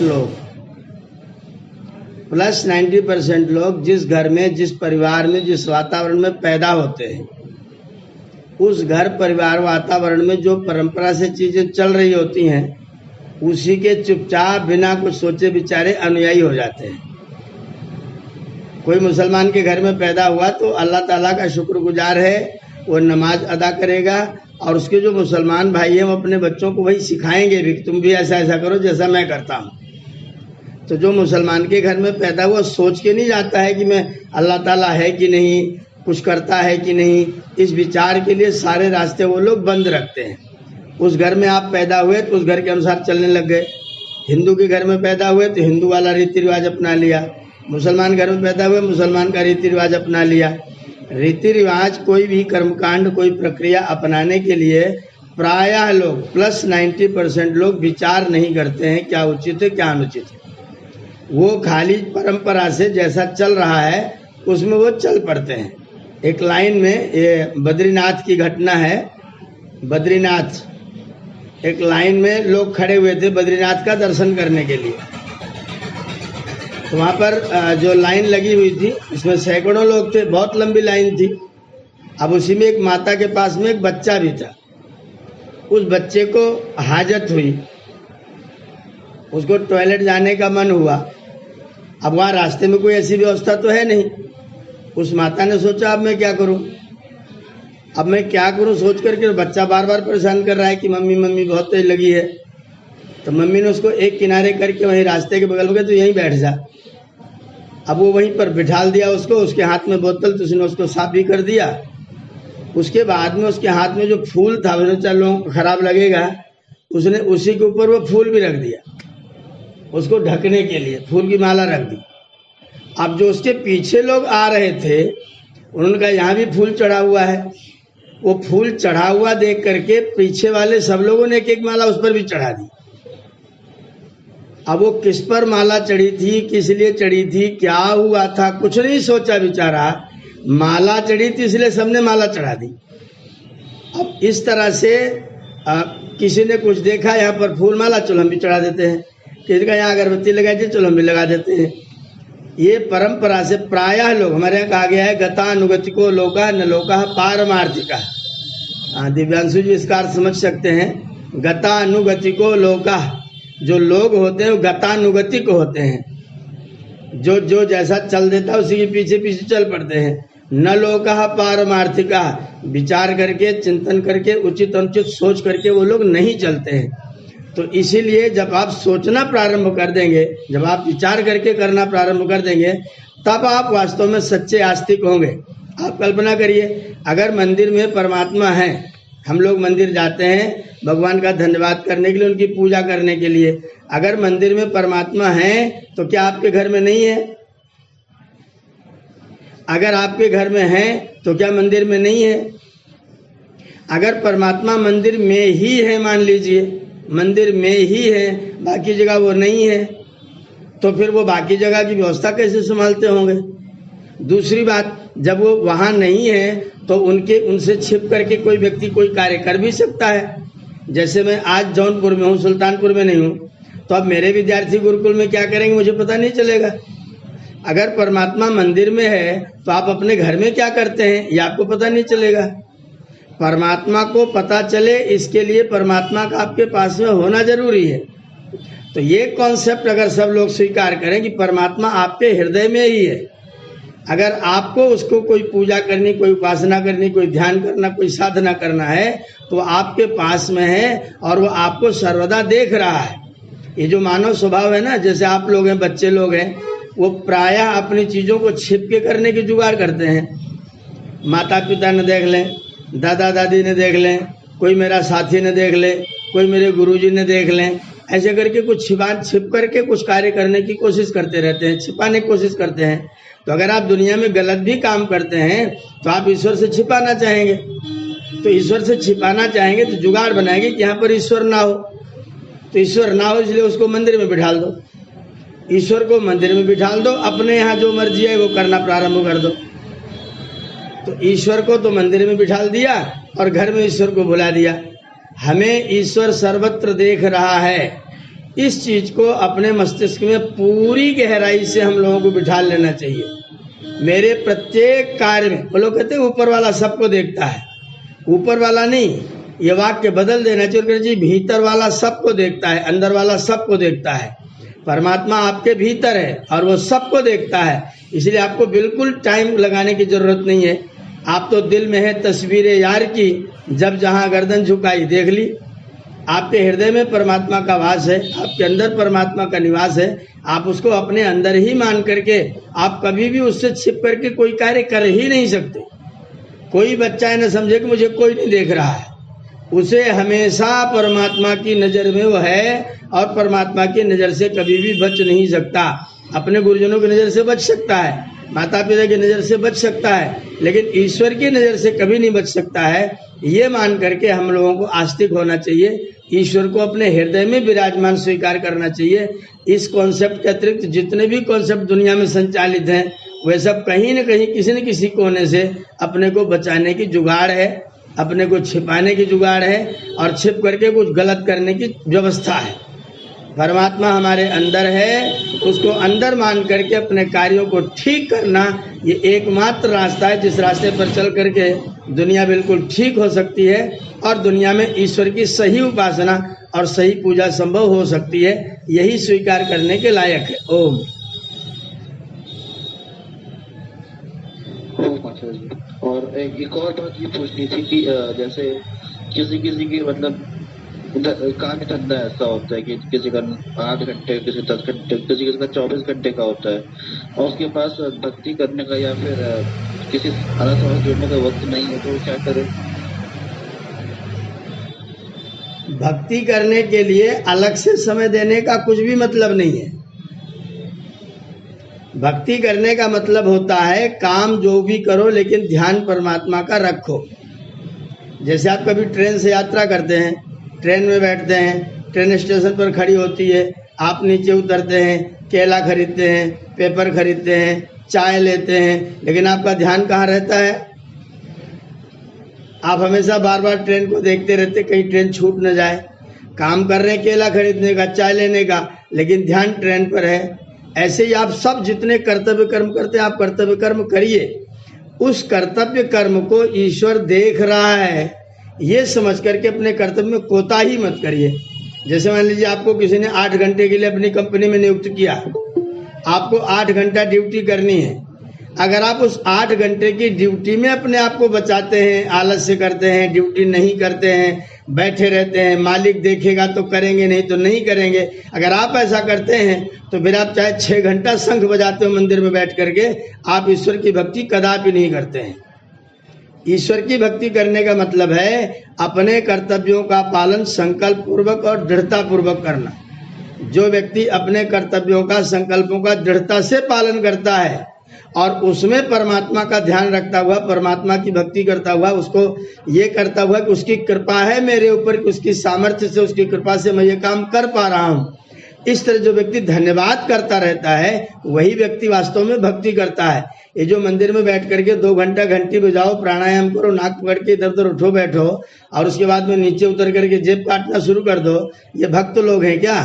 Speaker 3: लोग जिस घर में, जिस परिवार में, जिस वातावरण में पैदा होते हैं, उस घर परिवार वातावरण में जो परंपरा से चीजें चल रही होती हैं, उसी के चुपचाप बिना कुछ सोचे विचारे अनुयायी हो जाते हैं। कोई मुसलमान के घर में पैदा हुआ तो अल्लाह ताला का शुक्रगुजार है, वो नमाज अदा करेगा, और उसके जो मुसलमान भाई हैं वो अपने बच्चों को वही सिखाएंगे भी कि तुम भी ऐसा ऐसा करो जैसा मैं करता हूँ। तो जो मुसलमान के घर में पैदा हुआ सोच के नहीं जाता है कि मैं अल्लाह ताला है कि नहीं, कुछ करता है कि नहीं, इस विचार के लिए सारे रास्ते वो लोग बंद रखते हैं। उस घर में आप पैदा हुए तो उस घर के अनुसार चलने लग गए। हिंदू के घर में पैदा हुए तो हिंदू वाला रीति रिवाज अपना लिया, मुसलमान घर में पैदा हुए मुसलमान का रीति रिवाज अपना लिया। रीति रिवाज, कोई भी कर्मकांड, कोई प्रक्रिया अपनाने के लिए प्रायः लोग प्लस 90% लोग विचार नहीं करते हैं क्या उचित है क्या अनुचित है। वो खाली परंपरा से जैसा चल रहा है उसमें वो चल पड़ते हैं। एक लाइन में, ये बद्रीनाथ की घटना है। बद्रीनाथ, एक लाइन में लोग खड़े हुए थे बद्रीनाथ का दर्शन करने के लिए। तो वहाँ पर जो लाइन लगी हुई थी उसमें सैकड़ों लोग थे, बहुत लंबी लाइन थी। अब उसी में एक माता के पास में एक बच्चा भी था। उस बच्चे को हाजत हुई, उसको टॉयलेट जाने का मन हुआ। अब वहाँ रास्ते में कोई ऐसी व्यवस्था तो है नहीं। उस माता ने सोचा अब मैं क्या करूं, अब मैं क्या करूं सोच करके बच्चा बार बार परेशान कर रहा है कि मम्मी मम्मी बहुत तेज लगी है। तो मम्मी ने उसको एक किनारे करके वहीं रास्ते के बगल में तो यहीं बैठ जा। अब वो वहीं पर बिठाल दिया उसको, उसके हाथ में बोतल, तो उसने उसको साफ भी कर दिया। उसके बाद में उसके हाथ में जो फूल था, उसने चल लोगों को खराब लगेगा, उसने उसी के ऊपर वो फूल भी रख दिया, उसको ढकने के लिए फूल की माला रख दी। अब जो उसके पीछे लोग आ रहे थे उन्होंने कहा यहाँ भी फूल चढ़ा हुआ है। वो फूल चढ़ा हुआ देख करके पीछे वाले सब लोगों ने एक एक माला उस पर भी चढ़ा दी। अब वो किस पर माला चढ़ी थी, किस लिए चढ़ी थी, क्या हुआ था, कुछ नहीं सोचा विचारा, माला चढ़ी थी इसलिए सबने माला चढ़ा दी। अब इस तरह से किसी ने कुछ देखा यहाँ पर फूल माला, चलो हम भी चढ़ा देते हैं। किसी का यहाँ अगरबत्ती लगाई थी, चलो हम भी लगा देते हैं। ये परंपरा से प्रायः लोग, हमारे यहाँ कहा गया है गतानुगतिको लोका न लोका पारमार्थिका। दिव्यांशु जी इसका अर्थ समझ सकते हैं। गतानुगतिको लोका, जो लोग होते हैं वो गतानुगतिक होते हैं, जो जैसा चल देता है उसी के पीछे पीछे चल पड़ते हैं। न लोका पारमार्थिका, विचार करके, चिंतन करके, उचित अनुचित सोच करके वो लोग नहीं चलते हैं। तो इसीलिए जब आप सोचना प्रारंभ कर देंगे, जब आप विचार करके करना प्रारंभ कर देंगे, तब आप वास्तव में सच्चे आस्तिक होंगे। आप कल्पना करिए, अगर मंदिर में परमात्मा है, हम लोग मंदिर जाते हैं भगवान का धन्यवाद करने के लिए, उनकी पूजा करने के लिए। अगर मंदिर में परमात्मा है तो क्या आपके घर में नहीं है? अगर आपके घर में है तो क्या मंदिर में नहीं है? अगर परमात्मा मंदिर में ही है, मान लीजिए मंदिर में ही है, बाकी जगह वो नहीं है, तो फिर वो बाकी जगह की व्यवस्था कैसे संभालते होंगे? दूसरी बात, जब वो वहाँ नहीं है तो उनसे छिप करके कोई व्यक्ति कोई कार्य कर भी सकता है। जैसे मैं आज जौनपुर में हूँ, सुल्तानपुर में नहीं हूँ, तो अब मेरे विद्यार्थी गुरुकुल में क्या करेंगे मुझे पता नहीं चलेगा। अगर परमात्मा मंदिर में है तो आप अपने घर में क्या करते हैं ये आपको पता नहीं चलेगा। परमात्मा को पता चले इसके लिए परमात्मा का आपके पास में होना जरूरी है। तो ये कॉन्सेप्ट अगर सब लोग स्वीकार करें कि परमात्मा आपके हृदय में ही है, अगर आपको उसको कोई पूजा करनी, कोई उपासना करनी, कोई ध्यान करना, कोई साधना करना है तो आपके पास में है और वो आपको सर्वदा देख रहा है। ये जो मानव स्वभाव है ना, जैसे आप लोग हैं, बच्चे लोग हैं, वो प्रायः अपनी चीजों को छिप के करने की जुगाड़ करते हैं। माता पिता ने देख लें, दादा दादी ने देख लें, कोई मेरा साथी ने देख ले, कोई मेरे गुरुजी ने देख लें, ऐसे करके कुछ छिप करके कुछ कार्य करने की कोशिश करते रहते हैं, छिपाने की कोशिश करते हैं। तो अगर आप दुनिया में गलत भी काम करते हैं तो आप ईश्वर से छिपाना चाहेंगे, तो ईश्वर से छिपाना चाहेंगे तो जुगाड़ बनाएंगे कि यहाँ पर ईश्वर ना हो। तो ईश्वर ना हो इसलिए उसको मंदिर में बिठाल दो, ईश्वर को मंदिर में बिठाल दो, अपने यहाँ जो मर्जी है वो करना प्रारंभ कर दो। तो ईश्वर को तो मंदिर में बिठाल दिया और घर में ईश्वर को बुला दिया। हमें ईश्वर सर्वत्र देख रहा है, इस चीज को अपने मस्तिष्क में पूरी गहराई से हम लोगों को बिठा लेना चाहिए। मेरे प्रत्येक कार्य में, वो लोग कहते हैं ऊपर वाला सबको देखता है, ऊपर वाला नहीं, ये वाक्य बदल देना चाहिए जी, भीतर वाला सबको देखता है, अंदर वाला सबको देखता है। परमात्मा आपके भीतर है और वो सबको देखता है, इसलिए आपको बिल्कुल टाइम लगाने की जरूरत नहीं है। आप तो दिल में है तस्वीरें यार की, जब जहां गर्दन झुकाई देख ली। आपके हृदय में परमात्मा का वास है, आपके अंदर परमात्मा का निवास है, आप उसको अपने अंदर ही मान करके आप कभी भी उससे छिप करके कोई कार्य कर ही नहीं सकते। कोई बच्चा न समझे कि मुझे कोई नहीं देख रहा है, उसे हमेशा परमात्मा की नजर में वो है और परमात्मा की नजर से कभी भी बच नहीं सकता। अपने गुरुजनों की नजर से बच सकता है, माता पिता की नजर से बच सकता है, लेकिन ईश्वर की नजर से कभी नहीं बच सकता है। ये मान करके हम लोगों को आस्तिक होना चाहिए, ईश्वर को अपने हृदय में विराजमान स्वीकार करना चाहिए। इस कॉन्सेप्ट के अतिरिक्त जितने भी कॉन्सेप्ट दुनिया में संचालित हैं वे सब कहीं न कहीं किसी न किसी कोने से अपने को बचाने की जुगाड़ है, अपने को छिपाने की जुगाड़ है और छिप करके कुछ गलत करने की व्यवस्था है। परमात्मा हमारे अंदर है, उसको अंदर मान करके अपने कार्यों को ठीक करना ये एकमात्र रास्ता है जिस रास्ते पर चल करके दुनिया बिल्कुल ठीक हो सकती है और दुनिया में ईश्वर की सही उपासना और सही पूजा संभव हो सकती है। यही स्वीकार करने के लायक है। ओम।
Speaker 5: और एक और बात ये पूछनी थी कि जैसे किसी की मतलब काम धंधा ऐसा होता है कि किसी का 8 घंटे, किसी 10 घंटे, किसी का 24 घंटे का होता है और उसके पास भक्ति करने का या फिर किसी अलग से जुड़ने का वक्त नहीं है, तो क्या करे?
Speaker 3: भक्ति करने के लिए अलग से समय देने का कुछ भी मतलब नहीं है। भक्ति करने का मतलब होता है काम जो भी करो लेकिन ध्यान परमात्मा का रखो। जैसे आप कभी ट्रेन से यात्रा करते हैं, ट्रेन में बैठते हैं, ट्रेन स्टेशन पर खड़ी होती है, आप नीचे उतरते हैं, केला खरीदते हैं, पेपर खरीदते हैं, चाय लेते हैं, लेकिन आपका ध्यान कहाँ रहता है? आप हमेशा बार बार ट्रेन को देखते रहते, कहीं ट्रेन छूट न जाए। काम कर रहे हैं केला खरीदने का, चाय लेने का, लेकिन ध्यान ट्रेन पर है। ऐसे ही आप सब जितने कर्तव्य कर्म करते हैं, आप कर्तव्य कर्म करिए। उस कर्तव्य कर्म को ईश्वर देख रहा है ये समझ करके अपने कर्तव्य में कोताही मत करिए। जैसे मान लीजिए आपको किसी ने 8 घंटे के लिए अपनी कंपनी में नियुक्त किया, आपको 8 घंटा ड्यूटी करनी है। अगर आप उस 8 घंटे की ड्यूटी में अपने आप को बचाते हैं, आलस्य करते हैं, ड्यूटी नहीं करते हैं, बैठे रहते हैं, मालिक देखेगा तो करेंगे, नहीं तो नहीं करेंगे, अगर आप ऐसा करते हैं तो फिर आप चाहे 6 घंटा शंख बजाते हो मंदिर में बैठ करके, आप ईश्वर की भक्ति कदापि नहीं करते हैं। ईश्वर की भक्ति करने का मतलब है अपने कर्तव्यों का पालन संकल्प पूर्वक और दृढ़ता पूर्वक करना। जो व्यक्ति अपने कर्तव्यों का, संकल्पों का दृढ़ता से पालन करता है और उसमें परमात्मा का ध्यान रखता हुआ, परमात्मा की भक्ति करता हुआ, उसको ये करता हुआ कि उसकी कृपा है मेरे ऊपर, कि उसकी सामर्थ्य से, उसकी कृपा से मैं ये काम कर पा रहा हूँ। इस तरह जो व्यक्ति धन्यवाद करता रहता है वही व्यक्ति वास्तव में भक्ति करता है। ये जो मंदिर में बैठ करके 2 घंटा घंटी बजाओ, प्राणायाम करो, नाक पकड़ के इधर उधर उठो बैठो और उसके बाद में नीचे उतर करके जेब काटना शुरू कर दो, ये भक्त लोग हैं क्या?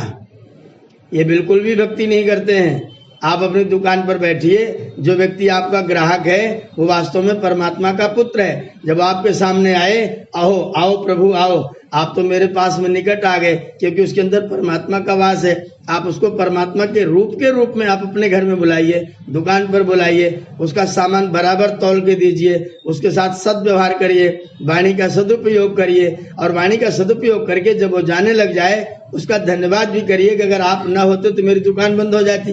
Speaker 3: ये बिल्कुल भी भक्ति नहीं करते हैं। आप अपनी दुकान पर बैठिए, जो व्यक्ति आपका ग्राहक है वो वास्तव में परमात्मा का पुत्र है। जब आपके सामने आए, आओ आओ प्रभु आओ, आप तो मेरे पास में निकट आ गए, क्योंकि उसके अंदर परमात्मा का वास है। आप उसको परमात्मा के रूप में आप अपने घर में बुलाइए, दुकान पर बुलाइए, उसका सामान बराबर तौल के दीजिए, उसके साथ सद्व्यवहार करिए, वाणी का सदुपयोग करिए, और वाणी का सदुपयोग करके जब वो जाने लग जाए उसका धन्यवाद भी करिए कि अगर आप न होते तो मेरी दुकान बंद हो जाती,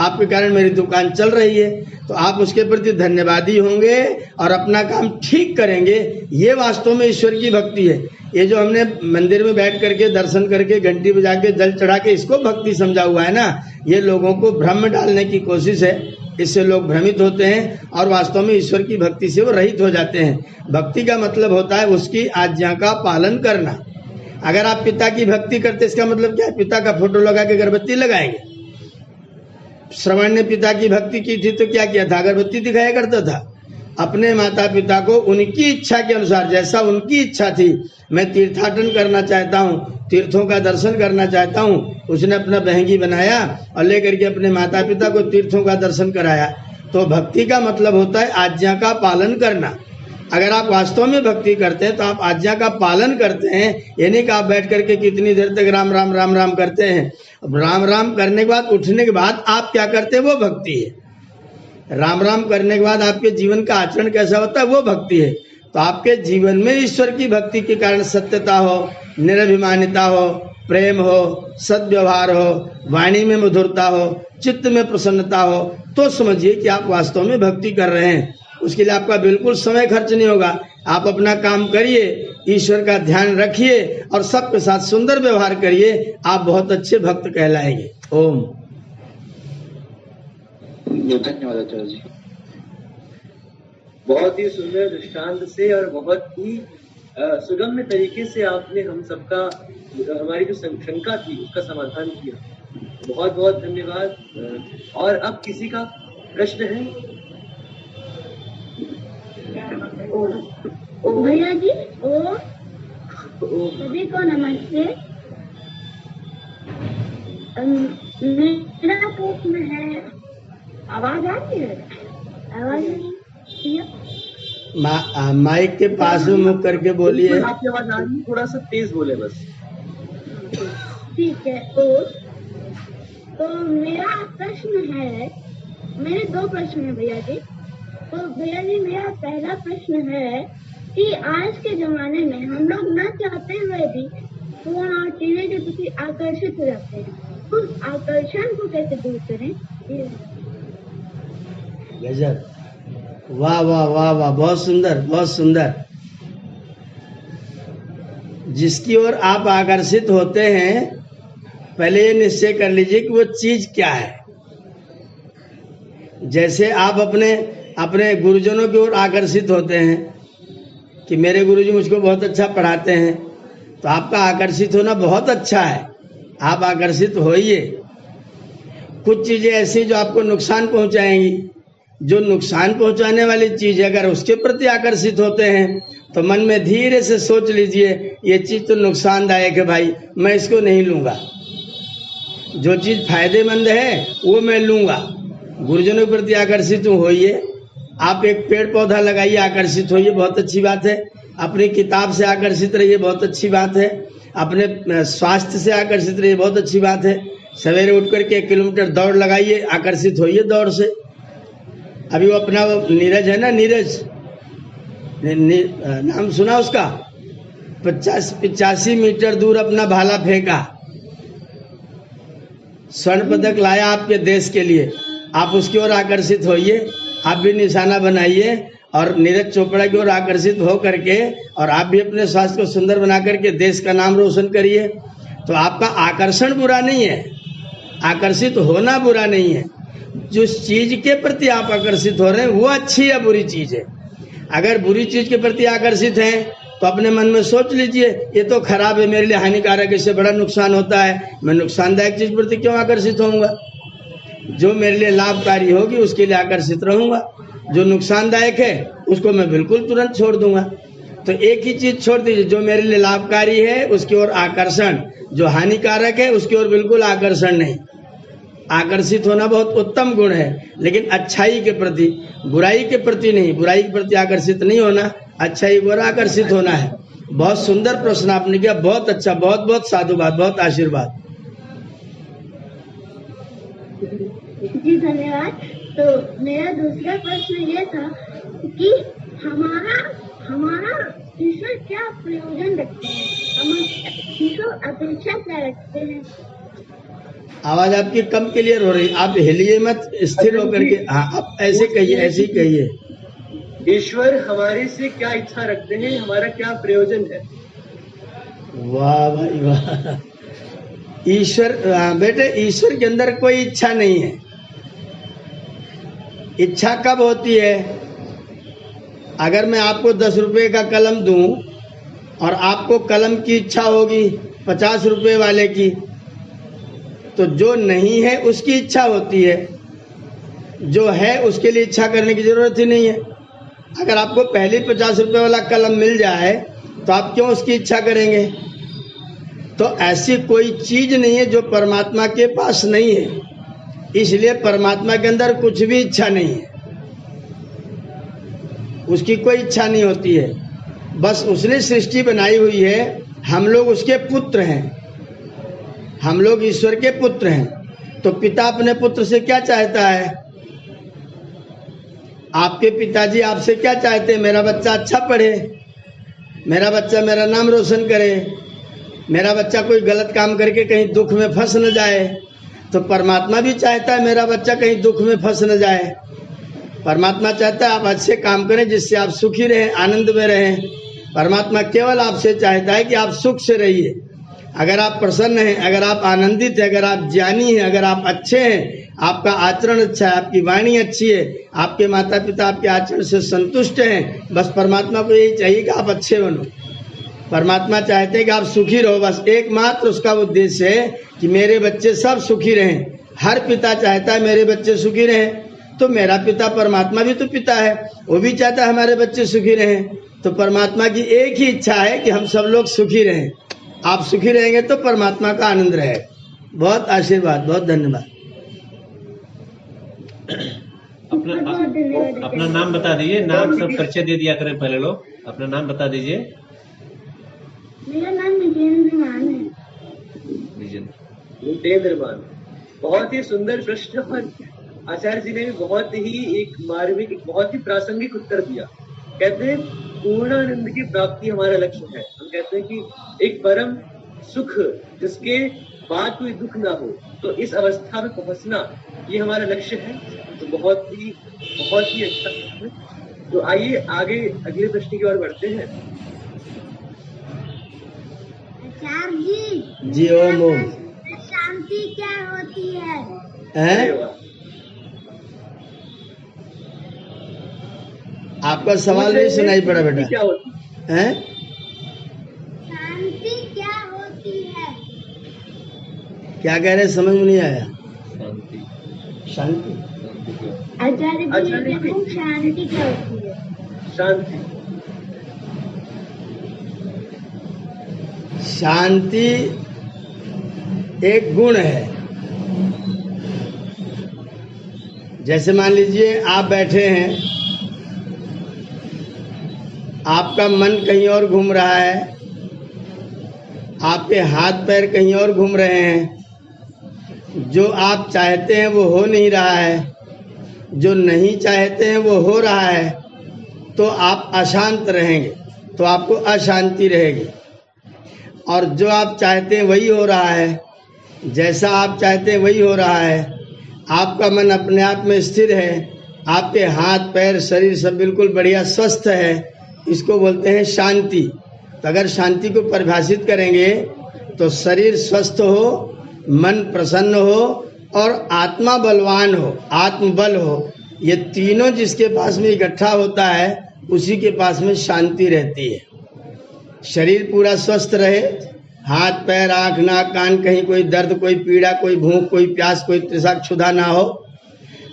Speaker 3: आपके कारण मेरी दुकान चल रही है। तो आप उसके प्रति धन्यवादी होंगे और अपना काम ठीक करेंगे। ये वास्तव में ईश्वर की भक्ति है। ये जो हमने मंदिर में बैठ करके दर्शन करके घंटी बजा के जल चढ़ा के इसको भक्ति समझा हुआ है ना, ये लोगों को भ्रम डालने की कोशिश है। इससे लोग भ्रमित होते हैं और वास्तव में ईश्वर की भक्ति से वो रहित हो जाते हैं। भक्ति का मतलब होता है उसकी आज्ञा का पालन करना। अगर आप पिता की भक्ति करते, इसका मतलब क्या है? पिता का फोटो लगा के अगरबत्ती लगाएंगे। श्रवण ने पिता की भक्ति की थी तो क्या किया था? अगरबत्ती दिखाया करता था। अपने माता पिता को उनकी इच्छा के अनुसार, जैसा उनकी इच्छा थी, मैं तीर्थाटन करना चाहता हूँ, तीर्थों का दर्शन करना चाहता हूँ, उसने अपना बहंगी बनाया और लेकर के अपने माता पिता को तीर्थों का दर्शन कराया। तो भक्ति का मतलब होता है आज्ञा का पालन करना। अगर आप वास्तव में भक्ति करते हैं तो आप आज्ञा का पालन करते हैं। ये नहीं कि आप बैठ करके कितनी देर तक राम राम राम राम करते हैं। राम राम करने के बाद, उठने के बाद आप क्या करते हैं वो भक्ति है। राम राम करने के बाद आपके जीवन का आचरण कैसा होता है वो भक्ति है। तो आपके जीवन में ईश्वर की भक्ति के कारण सत्यता हो, निरभिमानिता हो, प्रेम हो, सद्व्यवहार हो, वाणी में मधुरता हो, चित्त में प्रसन्नता हो, तो समझिए कि आप वास्तव में भक्ति कर रहे हैं। उसके लिए आपका बिल्कुल समय खर्च नहीं होगा। आप अपना काम करिए, ईश्वर का ध्यान रखिए और सबके साथ सुंदर व्यवहार करिए, आप बहुत अच्छे भक्त कहलाएंगे। ओम।
Speaker 5: धन्यवाद आचार्य जी।
Speaker 1: बहुत ही सुंदर दृष्टांत से और बहुत ही सुगम्य तरीके से आपने हम सबका, हमारी जो शंका थी उसका समाधान किया। बहुत बहुत धन्यवाद। और अब किसी का प्रश्न है?
Speaker 4: भैया जी, सभी को नमस्ते। मेरा प्रश्न है, आवाज आ रही है? आवाज नहीं है?
Speaker 3: माइक के पास में मुख करके बोलिए।
Speaker 1: आपकी आवाज आ रही है, थोड़ा सा तेज बोले बस।
Speaker 4: ठीक है। तो मेरा प्रश्न है, मेरे 2 प्रश्न है भैया जी। तो भैया जी, मेरा पहला प्रश्न है कि आज के जमाने में हम लोग न चाहते हुए भी फोन और टीवी के प्रति आकर्षित हो जाते हैं। उस आकर्षण को कैसे दूर करें?
Speaker 3: गजब, वाह वाह वाह वाह, बहुत सुंदर बहुत सुंदर। जिसकी ओर आप आकर्षित होते हैं, पहले ये निश्चय कर लीजिए कि वो चीज क्या है। जैसे आप अपने गुरुजनों की ओर आकर्षित होते हैं कि मेरे गुरुजी मुझको बहुत अच्छा पढ़ाते हैं, तो आपका आकर्षित होना बहुत अच्छा है, आप आकर्षित होइए। कुछ चीजें ऐसी जो आपको नुकसान पहुंचाएंगी, जो नुकसान पहुंचाने वाली चीज है, अगर उसके प्रति आकर्षित होते हैं तो मन में धीरे से सोच लीजिए ये चीज तो नुकसानदायक है भाई, मैं इसको नहीं लूंगा। जो चीज फायदेमंद है वो मैं लूंगा। गुरुजनों के प्रति आकर्षित होइए। आप एक पेड़ पौधा लगाइए, आकर्षित होइए, बहुत अच्छी बात है। अपनी किताब से आकर्षित रहिए, बहुत अच्छी बात है। अपने स्वास्थ्य से आकर्षित रहिए, बहुत अच्छी बात है। सवेरे उठ करके 1 किलोमीटर दौड़ लगाइए, आकर्षित होइए दौड़ से। अभी वो अपना वो नीरज है ना, नीरज नाम सुना उसका, 85 मीटर दूर अपना भाला फेंका, स्वर्ण पदक लाया आपके देश के लिए। आप उसकी ओर आकर्षित होइए, आप भी निशाना बनाइए और नीरज चोपड़ा की ओर आकर्षित हो करके और आप भी अपने स्वास्थ्य को सुंदर बना करके देश का नाम रोशन करिए। तो आपका आकर्षण बुरा नहीं है, आकर्षित होना बुरा नहीं है। जिस चीज के प्रति आप आकर्षित हो रहे हैं वो अच्छी या बुरी चीज है। अगर बुरी चीज के प्रति आकर्षित हैं तो अपने मन में सोच लीजिए ये तो खराब है, मेरे लिए हानिकारक है, इससे बड़ा नुकसान होता है, मैं नुकसानदायक चीज प्रति क्यों आकर्षित होऊंगा। जो मेरे लिए लाभकारी होगी उसके लिए आकर्षित रहूंगा, जो नुकसानदायक है उसको मैं बिल्कुल तुरंत छोड़ दूंगा। तो एक ही चीज छोड़ दीजिए, जो मेरे लिए लाभकारी है उसकी ओर आकर्षण, जो हानिकारक है उसकी ओर बिल्कुल आकर्षण नहीं। आकर्षित होना बहुत उत्तम गुण है, लेकिन अच्छाई के प्रति, बुराई के प्रति नहीं। बुराई के प्रति आकर्षित नहीं होना, अच्छाई की ओर आकर्षित होना है। बहुत सुंदर प्रश्न आपने किया, बहुत अच्छा, बहुत बहुत साधुवाद, बहुत आशीर्वाद।
Speaker 4: जी धन्यवाद। तो मेरा दूसरा प्रश्न ये था कि हमारा ईश्वर क्या प्रयोजन रखते हैं, हम ईश्वर अपेक्षा क्या रखते हैं।
Speaker 3: आवाज आपकी कम क्लियर हो रही, आप हिलिए मत, स्थिर होकर के, हाँ आप ऐसे कहिए, ऐसे ही कहिए।
Speaker 1: ईश्वर हमारे से क्या इच्छा रखते हैं, हमारा क्या प्रयोजन है।
Speaker 3: वाह भाई वाह। ईश्वर, बेटे ईश्वर के अंदर कोई इच्छा नहीं है। इच्छा कब होती है? अगर मैं आपको 10 रुपए का कलम दूं और आपको कलम की इच्छा होगी 50 रुपए वाले की, तो जो नहीं है उसकी इच्छा होती है, जो है उसके लिए इच्छा करने की जरूरत ही नहीं है। अगर आपको पहले 50 रुपए वाला कलम मिल जाए तो आप क्यों उसकी इच्छा करेंगे? तो ऐसी कोई चीज नहीं है जो परमात्मा के पास नहीं है, इसलिए परमात्मा के अंदर कुछ भी इच्छा नहीं है, उसकी कोई इच्छा नहीं होती है। बस उसने सृष्टि बनाई हुई है, हम लोग उसके पुत्र हैं, हम लोग ईश्वर के पुत्र हैं। तो पिता अपने पुत्र से क्या चाहता है? आपके पिताजी आपसे क्या चाहते हैं? मेरा बच्चा अच्छा पढ़े, मेरा बच्चा मेरा नाम रोशन करे, मेरा बच्चा कोई गलत काम करके कहीं दुख में फंस न जाए। तो परमात्मा भी चाहता है मेरा बच्चा कहीं दुख में फंस न जाए। परमात्मा चाहता है आप अच्छे काम करें जिससे आप सुखी रहें, आनंद में रहें। परमात्मा केवल आपसे चाहता है कि आप सुख से रहिए। अगर आप प्रसन्न हैं, अगर आप आनंदित हैं, अगर आप ज्ञानी हैं, अगर आप अच्छे हैं, आपका आचरण अच्छा है, आपकी वाणी अच्छी है, आपके माता पिता आपके आचरण से संतुष्ट हैं, बस परमात्मा को यही चाहिए कि आप अच्छे बनो। परमात्मा चाहते हैं कि आप सुखी रहो, बस एकमात्र उसका उद्देश्य है कि मेरे बच्चे सब सुखी रहें। हर पिता चाहता है मेरे बच्चे सुखी रहें। तो मेरा पिता परमात्मा भी तो पिता है, वो भी चाहता है हमारे बच्चे सुखी रहें। तो परमात्मा की एक ही इच्छा है कि हम सब लोग सुखी रहें। आप सुखी रहेंगे तो परमात्मा का आनंद रहे। बहुत आशीर्वाद, बहुत धन्यवाद।
Speaker 2: अपना नाम बता दीजिए, नाम सब परिचय दे दिया करें पहले लोग। अपना नाम बता दीजिए।
Speaker 4: मेरा नाम विजेंद्र मान है।
Speaker 1: विजेंद्र मान, बहुत ही सुंदर प्रश्न और आचार्य जी ने बहुत ही एक मार्मिक, बहुत ही प्रासंगिक उत्तर दिया। कहते हैं पूर्णानंद की प्राप्ति हमारा लक्ष्य है। हम कहते हैं कि एक परम सुख जिसके बाद कोई दुख ना हो, तो इस अवस्था में पहुंचना ये हमारा लक्ष्य है। तो बहुत ही अच्छा है। तो आइए आगे अगले प्रश्न की ओर बढ़ते हैं।
Speaker 4: आचार्य
Speaker 3: जी ओम ओम।
Speaker 4: शांति क्या होती है?
Speaker 3: हैं? आपका सवाल नहीं सुनाई पड़ा बेटा।
Speaker 1: क्या होती
Speaker 3: हैं?
Speaker 4: शांति क्या होती है?
Speaker 3: क्या कह रहे हैं, समझ में नहीं आया। शांति
Speaker 4: आचार्य जी, शांति क्या होती है?
Speaker 3: शांति एक गुण है। जैसे मान लीजिए आप बैठे हैं, आपका मन कहीं और घूम रहा है, आपके हाथ पैर कहीं और घूम रहे हैं, जो आप चाहते हैं वो हो नहीं रहा है, जो नहीं चाहते हैं वो हो रहा है, तो आप अशांत रहेंगे, तो आपको अशांति रहेगी। और जो आप चाहते हैं वही हो रहा है, जैसा आप चाहते हैं वही हो रहा है, आपका मन अपने आप में स्थिर है, आपके हाथ पैर शरीर सब बिल्कुल बढ़िया स्वस्थ है, इसको बोलते हैं शांति। तो अगर शांति को परिभाषित करेंगे तो शरीर स्वस्थ हो, मन प्रसन्न हो और आत्मा बलवान हो, आत्मबल हो, ये तीनों जिसके पास में इकट्ठा होता है उसी के पास में शांति रहती है। शरीर पूरा स्वस्थ रहे, हाथ पैर आँख नाक कान कहीं कोई दर्द, कोई पीड़ा, कोई भूख, कोई प्यास, कोई तृषा क्षुधा ना हो,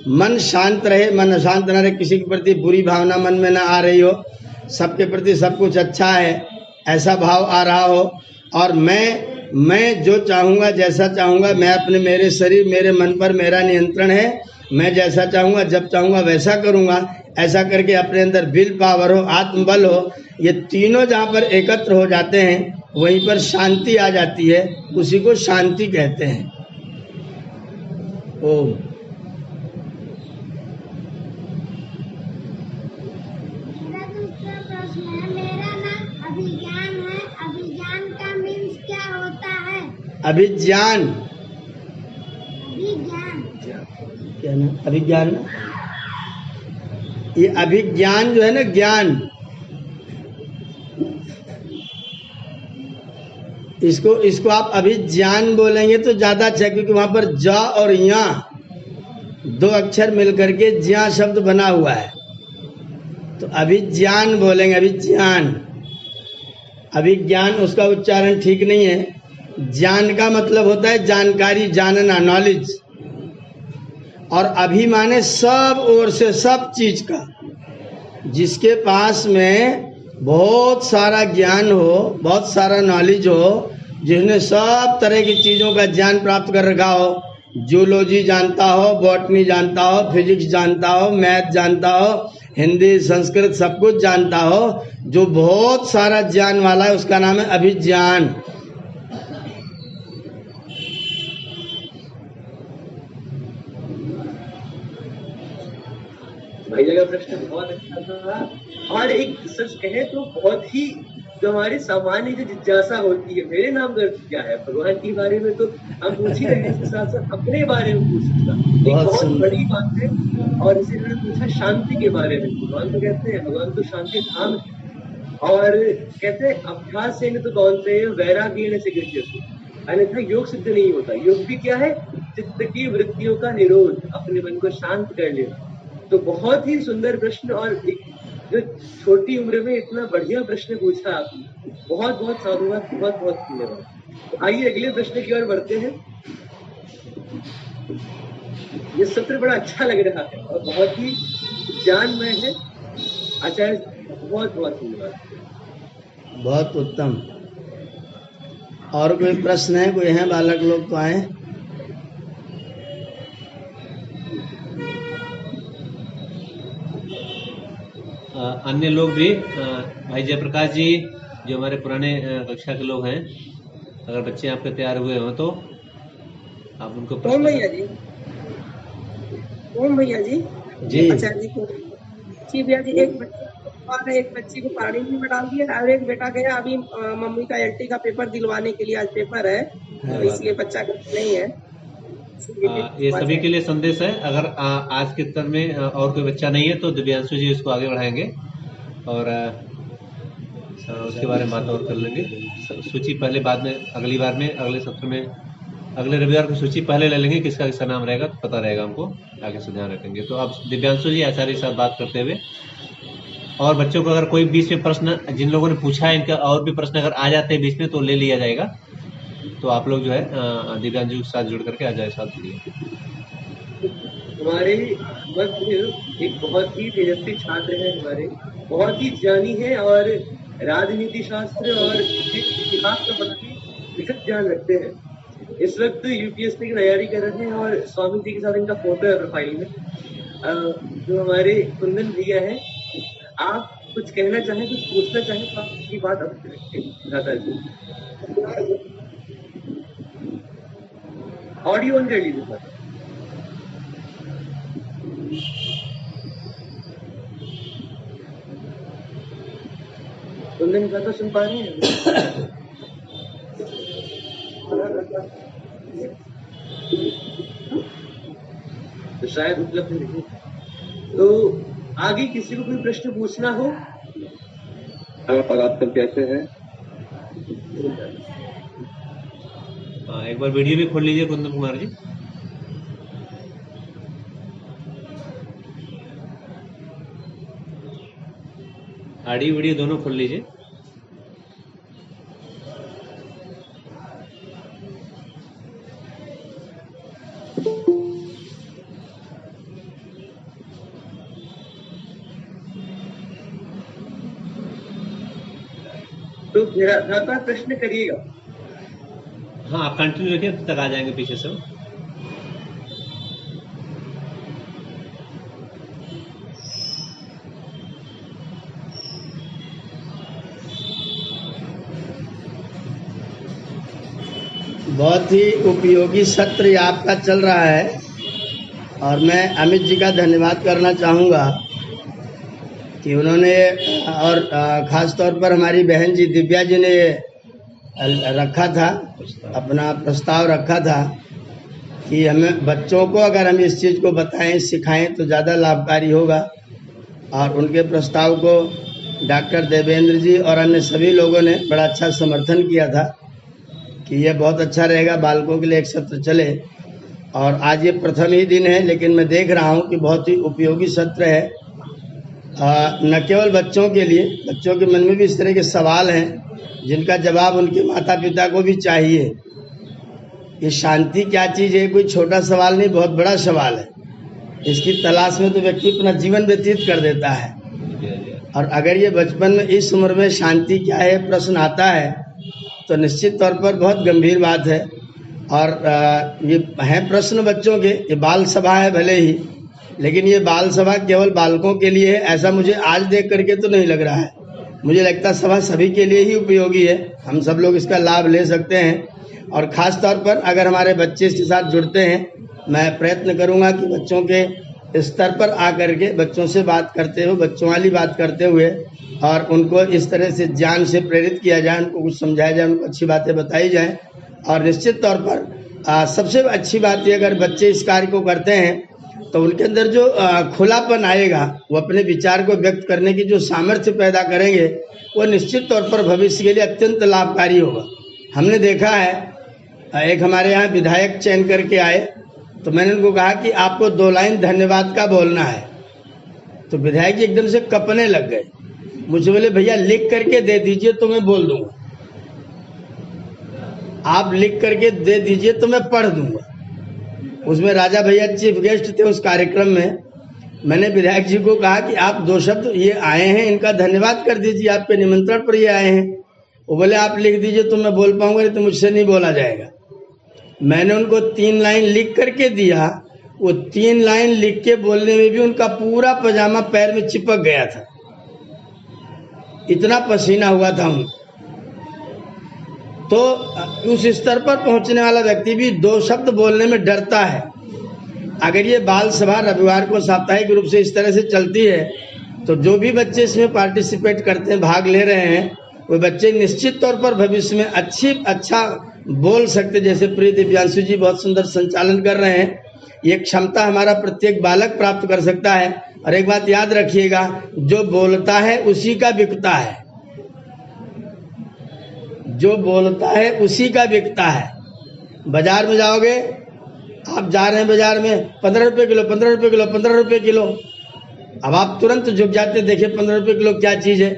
Speaker 3: मन शांत रहे, मन अशांत ना रहे, किसी के प्रति बुरी भावना मन में ना आ रही हो, सबके प्रति सब कुछ अच्छा है ऐसा भाव आ रहा हो, और मैं जो चाहूँगा जैसा चाहूँगा, मैं अपने मेरे शरीर मेरे मन पर मेरा नियंत्रण है, मैं जैसा चाहूँगा जब चाहूँगा वैसा करूँगा, ऐसा करके अपने अंदर विल पावर हो, आत्मबल हो, ये तीनों जहाँ पर एकत्र हो जाते हैं वहीं पर शांति आ जाती है, उसी को शांति कहते हैं। ओम।
Speaker 6: मेरा नाम अभिज्ञान है। अभिज्ञान का मीन्स क्या होता है?
Speaker 3: अभिज्ञान
Speaker 6: क्या
Speaker 3: ना, अभिज्ञान ना, ये अभिज्ञान जो है ना, ज्ञान, इसको आप अभिज्ञान बोलेंगे तो ज्यादा अच्छा, क्योंकि वहां पर ज और या दो अक्षर मिलकर के ज्या शब्द बना हुआ है, तो अभिज्ञान बोलेंगे। अभिज्ञान उसका उच्चारण ठीक नहीं है। ज्ञान का मतलब होता है जानकारी, जानना, नॉलेज, और अभि माने सब ओर से, सब चीज का। जिसके पास में बहुत सारा ज्ञान हो, बहुत सारा नॉलेज हो, जिसने सब तरह की चीजों का ज्ञान प्राप्त कर रखा हो, जूलॉजी जानता हो, बॉटनी जानता हो, फिजिक्स जानता हो, मैथ जानता हो, हिंदी संस्कृत सब कुछ जानता हो, जो बहुत सारा ज्ञान वाला है उसका नाम है अभिज्ञान।
Speaker 1: भैया का प्रश्न बहुत अच्छा था, और एक सच कहे तो बहुत ही जो हमारी सामान्य जो जिज्ञासा होती है, मेरे नाम का क्या है, भगवान के बारे में तो हम पूछ ही रहे हैं, साथ साथ अपने बारे में पूछना एक बहुत बड़ी बात है। और इसी तरह पूछा शांति के बारे में, भगवान तो कहते हैं, भगवान तो शांति धाम है, और कहते हैं अभ्यास से तो कौनते वैराग्य से गृह्यते, अन्यथा योग सिद्ध नहीं होता। योग भी क्या है? चित्त की वृत्तियों का निरोध, अपने मन को शांत कर लेना। तो बहुत ही सुंदर प्रश्न, और जो छोटी उम्र में इतना बढ़िया प्रश्न पूछा आपने, बहुत बहुत साधुवाद, बहुत बहुत धन्यवाद। तो आइए अगले प्रश्न की ओर बढ़ते हैं। ये सत्र बड़ा अच्छा लग रहा है और बहुत ही ज्ञानमय है। आचार्य बहुत बहुत धन्यवाद।
Speaker 3: बहुत उत्तम। और कोई प्रश्न है? कोई है? बालक लोग तो आए।
Speaker 2: अन्य लोग भी, भाई जयप्रकाश जी जो हमारे पुराने कक्षा के लोग हैं, अगर बच्चे आपके तैयार हुए हो तो आप उनको प्रश्न।
Speaker 7: ओम भैया जी, ओम भैया जी,
Speaker 3: जी
Speaker 7: आचार्य जी को जी भैया जी, एक बच्ची को पानी में डाल दिया और एक बेटा गया अभी मम्मी का एलटी का पेपर दिलवाने के लिए, आज पेपर है तो इसलिए बच्चा नहीं है।
Speaker 2: ये सभी के लिए संदेश है। अगर आज के स्तर में और कोई बच्चा नहीं है तो दिव्यांशु जी उसको आगे बढ़ाएंगे और उसके बारे में बात और कर लेंगे। सूची पहले, बाद में अगली बार में, अगले सत्र में, अगले रविवार को सूची पहले ले लेंगे, किसका किसका नाम रहेगा तो पता रहेगा हमको, आगे से ध्यान रखेंगे। तो अब दिव्यांशु जी आचार्य के साथ बात करते हुए, और बच्चों को अगर कोई बीच में प्रश्न, जिन लोगों ने पूछा है इनका और भी प्रश्न अगर आ जाते हैं बीच में तो ले लिया जाएगा। तो आप लोग जो है दिव्यांशु के साथ जुड़ करके आ जाए साथ जुड़िए।
Speaker 1: हमारे मध्य एक बहुत ही तेजस्वी छात्र है, हमारे बहुत ही ज्ञानी है और राजनीति शास्त्र और इतिहास का बहुत ही विशद ज्ञान रखते हैं। इस वक्त यूपीएससी की तैयारी कर रहे हैं और स्वामी जी के साथ इनका फोटो है प्रोफाइल में। जो हमारे कुंदन भैया है, आप कुछ कहना चाहें, कुछ पूछना चाहें तो आपकी बात अब जी। ऑडियो ऑन कर लीजिए सर। कुंदन का तो सुन पा रहे हैं? तो शायद उपलब्ध नहीं। तो आगे किसी को कोई प्रश्न पूछना हो? और आप सब कैसे हैं?
Speaker 2: एक बार वीडियो भी खोल लीजिए कुंदन कुमार जी। ऑडियो वीडियो दोनों खोल लीजिए।
Speaker 1: तो लगातार प्रश्न करिएगा।
Speaker 2: हाँ, आप कंटिन्यू रखिए, तब तक आ जाएंगे पीछे से।
Speaker 3: बहुत ही उपयोगी सत्र आपका चल रहा है और मैं अमित जी का धन्यवाद करना चाहूँगा कि उन्होंने और ख़ास तौर पर हमारी बहन जी दिव्या जी ने रखा था, अपना प्रस्ताव रखा था कि हमें बच्चों को अगर हम इस चीज़ को बताएं, सिखाएं तो ज़्यादा लाभकारी होगा। और उनके प्रस्ताव को डॉक्टर देवेंद्र जी और अन्य सभी लोगों ने बड़ा अच्छा समर्थन किया था कि यह बहुत अच्छा रहेगा, बालकों के लिए एक सत्र चले। और आज ये प्रथम ही दिन है, लेकिन मैं देख रहा हूँ कि बहुत ही उपयोगी सत्र है। न केवल बच्चों के लिए, बच्चों के मन में भी इस तरह के सवाल हैं जिनका जवाब उनके माता पिता को भी चाहिए। ये शांति क्या चीज़ है, कोई छोटा सवाल नहीं, बहुत बड़ा सवाल है। इसकी तलाश में तो व्यक्ति अपना जीवन व्यतीत कर देता है। और अगर ये बचपन में इस उम्र में शांति क्या है प्रश्न आता है तो निश्चित तौर पर बहुत गंभीर बात है। और ये हैं प्रश्न बच्चों के, ये बाल सभा है भले ही, लेकिन ये बाल सभा केवल बालकों के लिए है ऐसा मुझे आज देख करके तो नहीं लग रहा है। मुझे लगता है सभा सभी के लिए ही उपयोगी है, हम सब लोग इसका लाभ ले सकते हैं। और ख़ास तौर पर अगर हमारे बच्चे इसके साथ जुड़ते हैं, मैं प्रयत्न करूंगा कि बच्चों के स्तर पर आकर के बच्चों से बात करते हुए, बच्चों वाली बात करते हुए, और उनको इस तरह से ज्ञान से प्रेरित किया जाए, उनको कुछ समझाया जाए, उनको अच्छी बातें बताई जाएं। और निश्चित तौर पर सबसे अच्छी बात ये, अगर बच्चे इस कार्य को करते हैं तो उनके अंदर जो खुलापन आएगा, वो अपने विचार को व्यक्त करने की जो सामर्थ्य पैदा करेंगे, वो निश्चित तौर पर भविष्य के लिए अत्यंत लाभकारी होगा। हमने देखा है, एक हमारे यहाँ विधायक चयन करके आए तो मैंने उनको कहा कि आपको 2 लाइन धन्यवाद का बोलना है, तो विधायक जी एकदम से कपने लग गए। मुझे बोले भैया लिख करके दे दीजिए तो मैं बोल दूंगा, आप लिख करके दे दीजिए तो मैं पढ़ दूंगा। उसमें राजा भैया चीफ गेस्ट थे उस कार्यक्रम में। मैंने विधायक जी को कहा कि आप 2 शब्द ये आए हैं, इनका धन्यवाद कर दीजिए, आपके निमंत्रण पर ये आए हैं। वो बोले आप लिख दीजिए तो मैं बोल पाऊंगा, नहीं तो मुझसे नहीं बोला जाएगा। मैंने उनको 3 लाइन लिख करके दिया, वो 3 लाइन लिख के बोलने में भी उनका पूरा पजामा पैर में चिपक गया था, इतना पसीना हुआ था उनको। तो उस स्तर पर पहुंचने वाला व्यक्ति भी 2 शब्द बोलने में डरता है। अगर ये बाल सभा रविवार को साप्ताहिक रूप से इस तरह से चलती है तो जो भी बच्चे इसमें पार्टिसिपेट करते हैं, भाग ले रहे हैं, वो बच्चे निश्चित तौर पर भविष्य में अच्छा बोल सकते। जैसे प्रिय दिव्यांशु जी बहुत सुंदर संचालन कर रहे हैं, ये क्षमता हमारा प्रत्येक बालक प्राप्त कर सकता है। और एक बात याद रखिएगा, जो बोलता है उसी का बिकता है, जो बोलता है उसी का बिकता है। बाजार में जाओगे, आप जा रहे हैं बाजार में 15 रुपए किलो, 15 रुपए किलो, 15 रुपए किलो, अब आप तुरंत झुक जाते, देखिए 15 रुपए किलो क्या चीज़ है।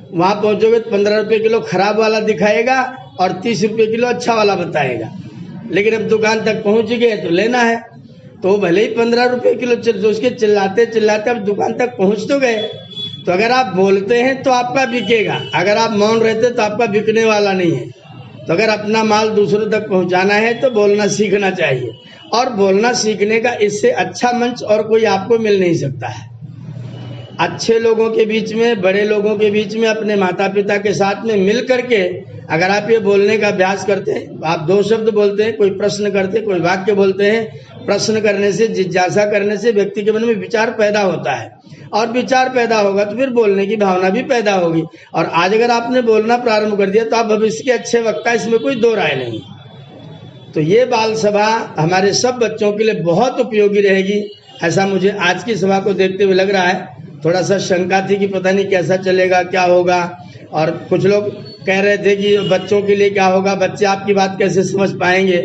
Speaker 3: वहाँ पहुँचोगे तो 15 रुपए किलो खराब वाला दिखाएगा और 30 रुपए किलो अच्छा वाला बताएगा। लेकिन अब दुकान तक पहुँच गए तो लेना है, तो भले ही 15 रुपए किलो तो उसके चिल्लाते चिल्लाते अब दुकान तक पहुँच तो गए। तो अगर आप बोलते हैं तो आपका बिकेगा, अगर आप मौन रहते तो आपका बिकने वाला नहीं है। तो अगर अपना माल दूसरों तक पहुंचाना है तो बोलना सीखना चाहिए, और बोलना सीखने का इससे अच्छा मंच और कोई आपको मिल नहीं सकता है। अच्छे लोगों के बीच में, बड़े लोगों के बीच में, अपने माता पिता के साथ में मिल करके अगर आप ये बोलने का अभ्यास करते हैं, आप 2 शब्द बोलते हैं, कोई प्रश्न करते हैं, कोई वाक्य बोलते हैं, प्रश्न करने से, जिज्ञासा करने से व्यक्ति के मन में विचार पैदा होता है, और विचार पैदा होगा तो फिर बोलने की भावना भी पैदा होगी। और आज अगर आपने बोलना प्रारंभ कर दिया तो आप भविष्य के अच्छे वक्ता, इसमें कोई 2 राय नहीं। तो ये बाल सभा हमारे सब बच्चों के लिए बहुत उपयोगी रहेगी, ऐसा मुझे आज की सभा को देखते हुए लग रहा है। थोड़ा सा शंका थी कि पता नहीं कैसा चलेगा, क्या होगा, और कुछ लोग कह रहे थे कि बच्चों के लिए क्या होगा, बच्चे आपकी बात कैसे समझ पाएंगे।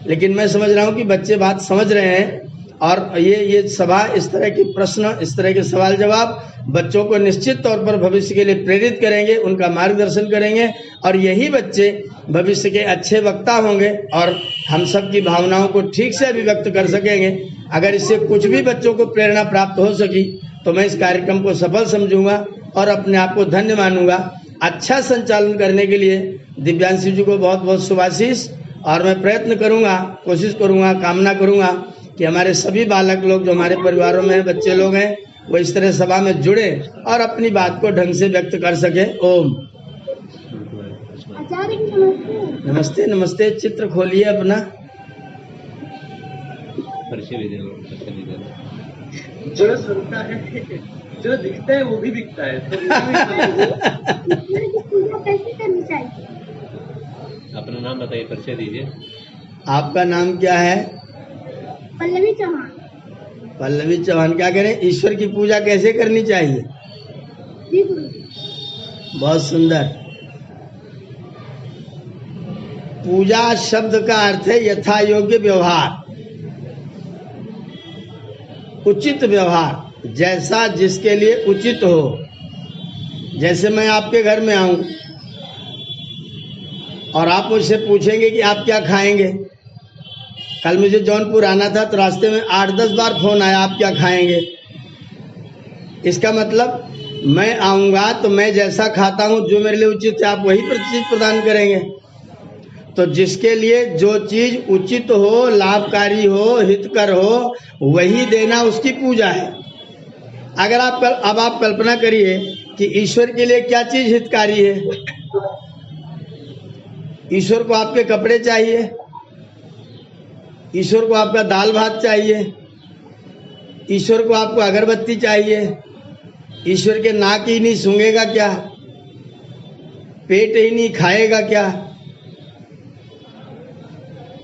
Speaker 3: लेकिन मैं समझ रहा हूँ कि बच्चे बात समझ रहे हैं, और ये सभा, इस तरह के प्रश्न, इस तरह के सवाल जवाब बच्चों को निश्चित तौर पर भविष्य के लिए प्रेरित करेंगे, उनका मार्गदर्शन करेंगे और यही बच्चे भविष्य के अच्छे वक्ता होंगे और हम सब की भावनाओं को ठीक से अभिव्यक्त कर सकेंगे। अगर इससे कुछ भी बच्चों को प्रेरणा प्राप्त हो सकी तो मैं इस कार्यक्रम को सफल समझूंगा और अपने आप को धन्य मानूंगा। अच्छा संचालन करने के लिए दिव्यांशु जी को बहुत बहुत शुभाशीष और मैं प्रयत्न करूंगा, कोशिश करूंगा, कामना करूंगा कि हमारे सभी बालक लोग जो हमारे परिवारों में बच्चे लोग हैं वो इस तरह सभा में जुड़े और अपनी बात को ढंग से व्यक्त कर सके। ओम।
Speaker 6: आचार्य नमस्ते।
Speaker 3: नमस्ते नमस्ते। चित्र खोलिए अपना।
Speaker 1: जो सुनता है, जो दिखता है वो भी दिखता है। तो
Speaker 6: पूजा कैसे करनी चाहिए?
Speaker 2: अपना नाम बताइए, परिचय दीजिए।
Speaker 3: आपका नाम क्या है?
Speaker 6: पल्लवी चौहान।
Speaker 3: पल्लवी चौहान। क्या करें? ईश्वर की पूजा कैसे करनी चाहिए?
Speaker 6: जी गुरु।
Speaker 3: बहुत सुंदर। पूजा शब्द का अर्थ है यथा योग्य व्यवहार, उचित व्यवहार, जैसा जिसके लिए उचित हो। जैसे मैं आपके घर में आऊं और आप मुझसे पूछेंगे कि आप क्या खाएंगे। कल मुझे जौनपुर आना था तो रास्ते में 8-10 बार फोन आया, आप क्या खाएंगे। इसका मतलब मैं आऊंगा तो मैं जैसा खाता हूं, जो मेरे लिए उचित है, आप वही चीज प्रदान करेंगे। तो जिसके लिए जो चीज उचित हो, लाभकारी हो, हितकर हो, वही देना उसकी पूजा है। अगर आप कल्पना करिए कि ईश्वर के लिए क्या चीज हितकारी है। ईश्वर को आपके कपड़े चाहिए, ईश्वर को आपका दाल भात चाहिए, ईश्वर को आपको अगरबत्ती चाहिए। ईश्वर के नाक ही नहीं सूंघेगा क्या? पेट ही नहीं खाएगा क्या?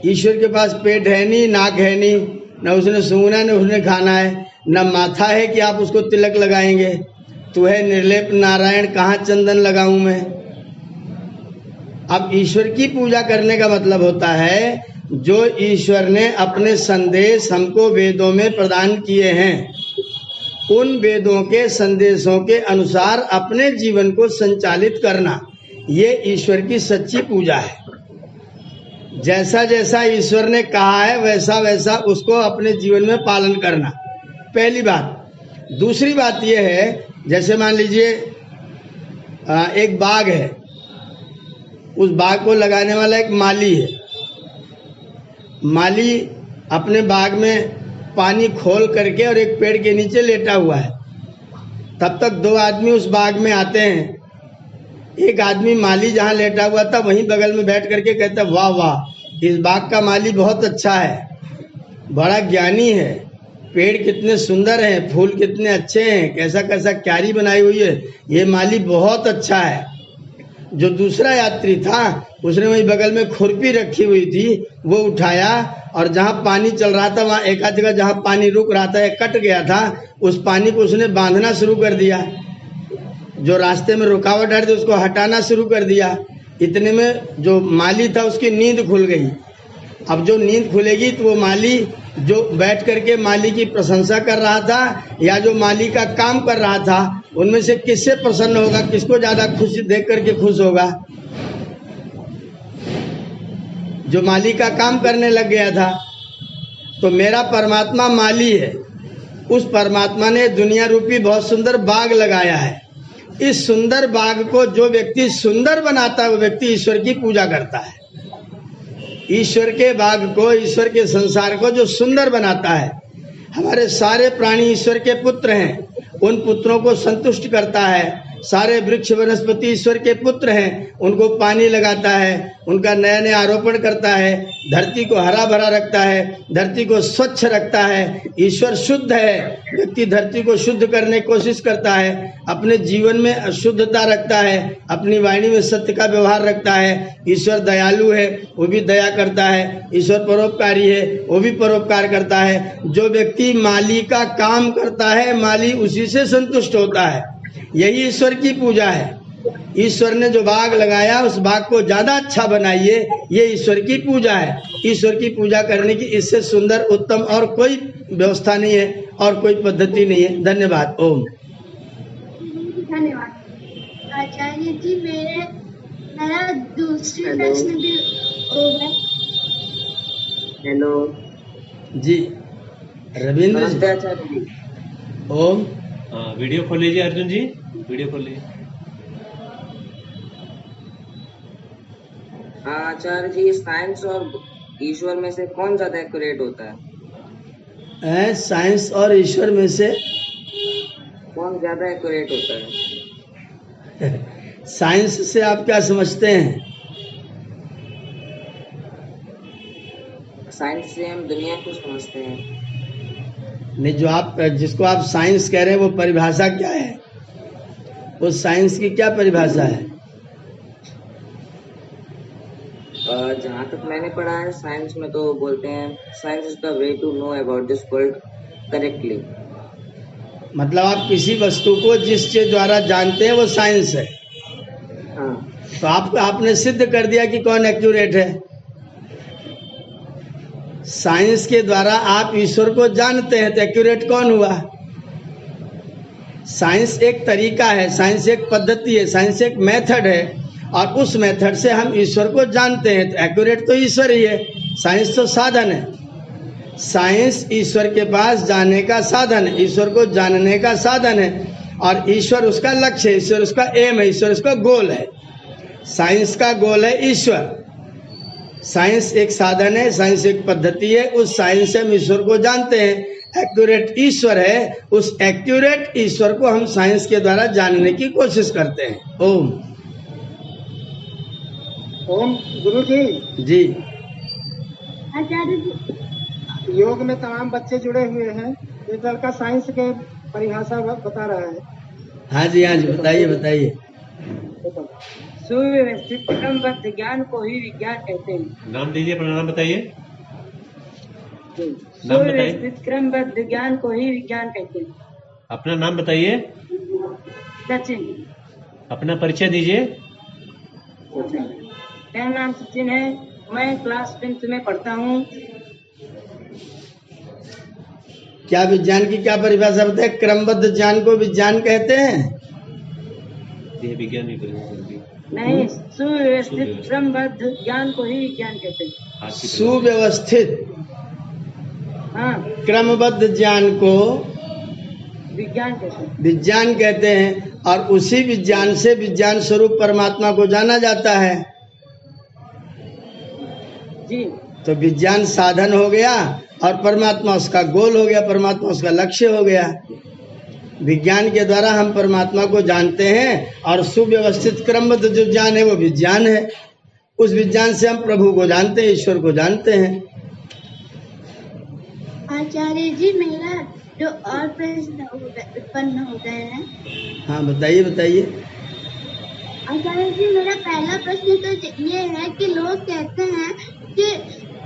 Speaker 3: ईश्वर के पास पेट है नहीं, नाक है नहीं, न उसने सूंघना न उसने खाना है, न माथा है कि आप उसको तिलक लगाएंगे। तू है निर्लेप नारायण, कहाँ चंदन लगाऊं मैं। अब ईश्वर की पूजा करने का मतलब होता है जो ईश्वर ने अपने संदेश हमको वेदों में प्रदान किए हैं, उन वेदों के संदेशों के अनुसार अपने जीवन को संचालित करना, ये ईश्वर की सच्ची पूजा है। जैसा जैसा ईश्वर ने कहा है वैसा वैसा उसको अपने जीवन में पालन करना, पहली बात। दूसरी बात यह है, जैसे मान लीजिए एक बाग है, उस बाग को लगाने वाला एक माली है। माली अपने बाग में पानी खोल करके और एक पेड़ के नीचे लेटा हुआ है। तब तक 2 आदमी उस बाग में आते हैं। एक आदमी माली जहाँ लेटा हुआ था वहीं बगल में बैठ करके कहता, वाह वाह, इस बाग का माली बहुत अच्छा है, बड़ा ज्ञानी है, पेड़ कितने सुंदर हैं, फूल कितने अच्छे हैं, कैसा कैसा क्यारी बनाई हुई है, ये माली बहुत अच्छा है। जो दूसरा यात्री था उसने वही बगल में खुरपी रखी हुई थी, वो उठाया और जहाँ पानी चल रहा था वहाँ एक आध जगह जहाँ पानी रुक रहा था, कट गया था, उस पानी को उसने बांधना शुरू कर दिया। जो रास्ते में रुकावट आ रही थी उसको हटाना शुरू कर दिया। इतने में जो माली था उसकी नींद खुल गई। अब जो नींद खुलेगी तो वो माली जो बैठ करके माली की प्रशंसा कर रहा था या जो माली का काम कर रहा था, उनमें से किससे प्रसन्न होगा, किसको ज्यादा खुशी देख करके खुश होगा? जो माली का काम करने लग गया था। तो मेरा परमात्मा माली है, उस परमात्मा ने दुनिया रूपी बहुत सुंदर बाग लगाया है। इस सुंदर बाग को जो व्यक्ति सुंदर बनाता है वो व्यक्ति ईश्वर की पूजा करता है। ईश्वर के बाग को, ईश्वर के संसार को जो सुंदर बनाता है, हमारे सारे प्राणी ईश्वर के पुत्र हैं, उन पुत्रों को संतुष्ट करता है। सारे वृक्ष वनस्पति ईश्वर के पुत्र हैं, उनको पानी लगाता है, उनका नया नया आरोपण करता है, धरती को हरा भरा रखता है, धरती को स्वच्छ रखता है। ईश्वर शुद्ध है, व्यक्ति धरती को शुद्ध करने की कोशिश करता है, अपने जीवन में शुद्धता रखता है, अपनी वाणी में सत्य का व्यवहार रखता है। ईश्वर दयालु है, वो भी दया करता है। ईश्वर परोपकारी है, वो भी परोपकार करता है। जो व्यक्ति माली का काम करता है, माली उसी से संतुष्ट होता है। यही ईश्वर की पूजा है। ईश्वर ने जो बाग लगाया उस बाग को ज्यादा अच्छा बनाइए, ये ईश्वर की पूजा है। ईश्वर की पूजा करने की इससे सुंदर, उत्तम और कोई व्यवस्था नहीं है और कोई पद्धति नहीं है। धन्यवाद। ओम।
Speaker 6: धन्यवाद आचार्य जी। मेरा दूसरी प्रश्न भी होगा।
Speaker 8: हेलो
Speaker 3: जी रविंद्र
Speaker 8: नमस्ते
Speaker 3: जी।
Speaker 8: आचार्य जी।
Speaker 3: ओम।
Speaker 2: वीडियो खोल लीजिए अर्जुन जी, वीडियो खोल लीजिए।
Speaker 8: आचार्य जी, साइंस और ईश्वर में से कौन ज्यादा एक्यूरेट होता है?
Speaker 3: साइंस और ईश्वर में से
Speaker 8: कौन ज्यादा एक्यूरेट होता है?
Speaker 3: साइंस से आप क्या समझते हैं?
Speaker 8: साइंस से हम दुनिया को समझते हैं।
Speaker 3: नहीं, जो आप जिसको आप साइंस कह रहे हैं वो परिभाषा क्या है? वो साइंस की क्या परिभाषा है?
Speaker 8: जहाँ तक मैंने पढ़ा है साइंस में तो बोलते हैं science is the way to know about this world correctly.
Speaker 3: मतलब आप किसी वस्तु को जिस चीज द्वारा जानते हैं वो साइंस है।
Speaker 8: हाँ।
Speaker 3: तो आपने सिद्ध कर दिया कि कौन एक्यूरेट है। साइंस के द्वारा आप ईश्वर को जानते हैं तो एक्यूरेट कौन हुआ? साइंस एक तरीका है, साइंस एक पद्धति है, साइंस एक मेथड है और उस मेथड से हम ईश्वर को जानते हैं तो एक्यूरेट तो ईश्वर ही है। साइंस तो साधन है। साइंस ईश्वर के पास जाने का साधन है, ईश्वर को जानने का साधन है और ईश्वर उसका लक्ष्य है, ईश्वर उसका एम है, ईश्वर उसका गोल है। साइंस का गोल है ईश्वर। साइंस एक साधन है, साइंस एक पद्धति है, उस साइंस से हम ईश्वर को जानते हैं। एक्यूरेट ईश्वर है, उस एक्यूरेट ईश्वर को हम साइंस के द्वारा जानने की कोशिश करते हैं। ओम।
Speaker 9: ओम। गुरु जी।
Speaker 3: जी।
Speaker 6: आचार्य जी,
Speaker 9: योग में तमाम बच्चे जुड़े हुए हैं, ये लड़का साइंस के परिभाषा बता रहा है।
Speaker 3: हाँ जी, हाँ जी, बताइए बताइए।
Speaker 10: सुव्यवस्थित क्रमबद्ध ज्ञान को ही विज्ञान कहते हैं।
Speaker 2: नाम दीजिए, अपना नाम बताइए।
Speaker 10: सुव्यवस्थित क्रमबद्ध ज्ञान को ही विज्ञान कहते हैं।
Speaker 2: अपना नाम बताइए।
Speaker 10: सचिन।
Speaker 2: अपना परिचय दीजिए।
Speaker 10: मेरा नाम सचिन है, मैं क्लास 10th में पढ़ता हूँ।
Speaker 3: क्या विज्ञान की क्या परिभाषा बताए? क्रमबद्ध ज्ञान को विज्ञान कहते हैं?
Speaker 2: ये विज्ञान ही
Speaker 10: नहीं, सुव्यवस्थित क्रमबद्ध ज्ञान को ही विज्ञान कहते हैं।
Speaker 3: सुव्यवस्थित
Speaker 10: हाँ,
Speaker 3: क्रमबद्ध ज्ञान को
Speaker 10: विज्ञान कहते हैं।
Speaker 3: विज्ञान कहते हैं और उसी विज्ञान से विज्ञान स्वरूप परमात्मा को जाना जाता है।
Speaker 10: जी।
Speaker 3: तो विज्ञान साधन हो गया और परमात्मा उसका गोल हो गया, परमात्मा उसका लक्ष्य हो गया। विज्ञान के द्वारा हम परमात्मा को जानते हैं और सुव्यवस्थित क्रमबद्ध जो ज्ञान है वो विज्ञान है। उस विज्ञान से हम प्रभु को जानते हैं, ईश्वर को जानते हैं।
Speaker 6: आचार्य जी, मेरा जो और प्रश्न उत्पन्न हो गए हैं।
Speaker 3: हाँ बताइए बताइए।
Speaker 6: आचार्य जी, मेरा पहला प्रश्न तो ये है कि लोग कहते हैं कि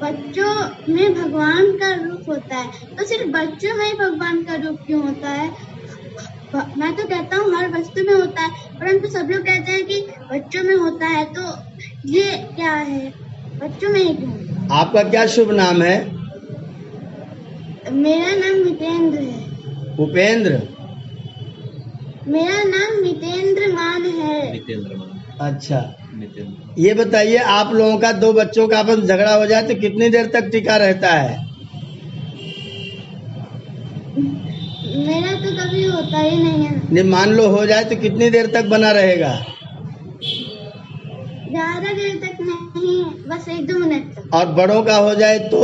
Speaker 6: बच्चों में भगवान का रूप होता है, तो सिर्फ बच्चों में ही भगवान का रूप क्यों होता है? मैं तो कहता हूँ हर वस्तु में होता है, परंतु सब लोग कहते हैं कि बच्चों में होता है, तो ये क्या है? बच्चों में ही क्यों?
Speaker 3: आपका क्या शुभ नाम है?
Speaker 6: मेरा नाम मितेंद्र है।
Speaker 3: उपेंद्र?
Speaker 6: मेरा नाम मितेंद्र मान है।
Speaker 2: नितेंद्र मान।
Speaker 3: अच्छा,
Speaker 2: नितेंद्र।
Speaker 3: ये बताइए, आप लोगों का दो बच्चों का आपस में झगड़ा हो जाए तो कितनी देर तक टिका रहता है?
Speaker 6: मेरा तो कभी होता ही नहीं है।
Speaker 3: नहीं, मान लो हो जाए तो कितनी देर तक बना रहेगा?
Speaker 6: ज्यादा देर तक नहीं, बस 1-2 मिनट तक।
Speaker 3: और बड़ों का हो जाए तो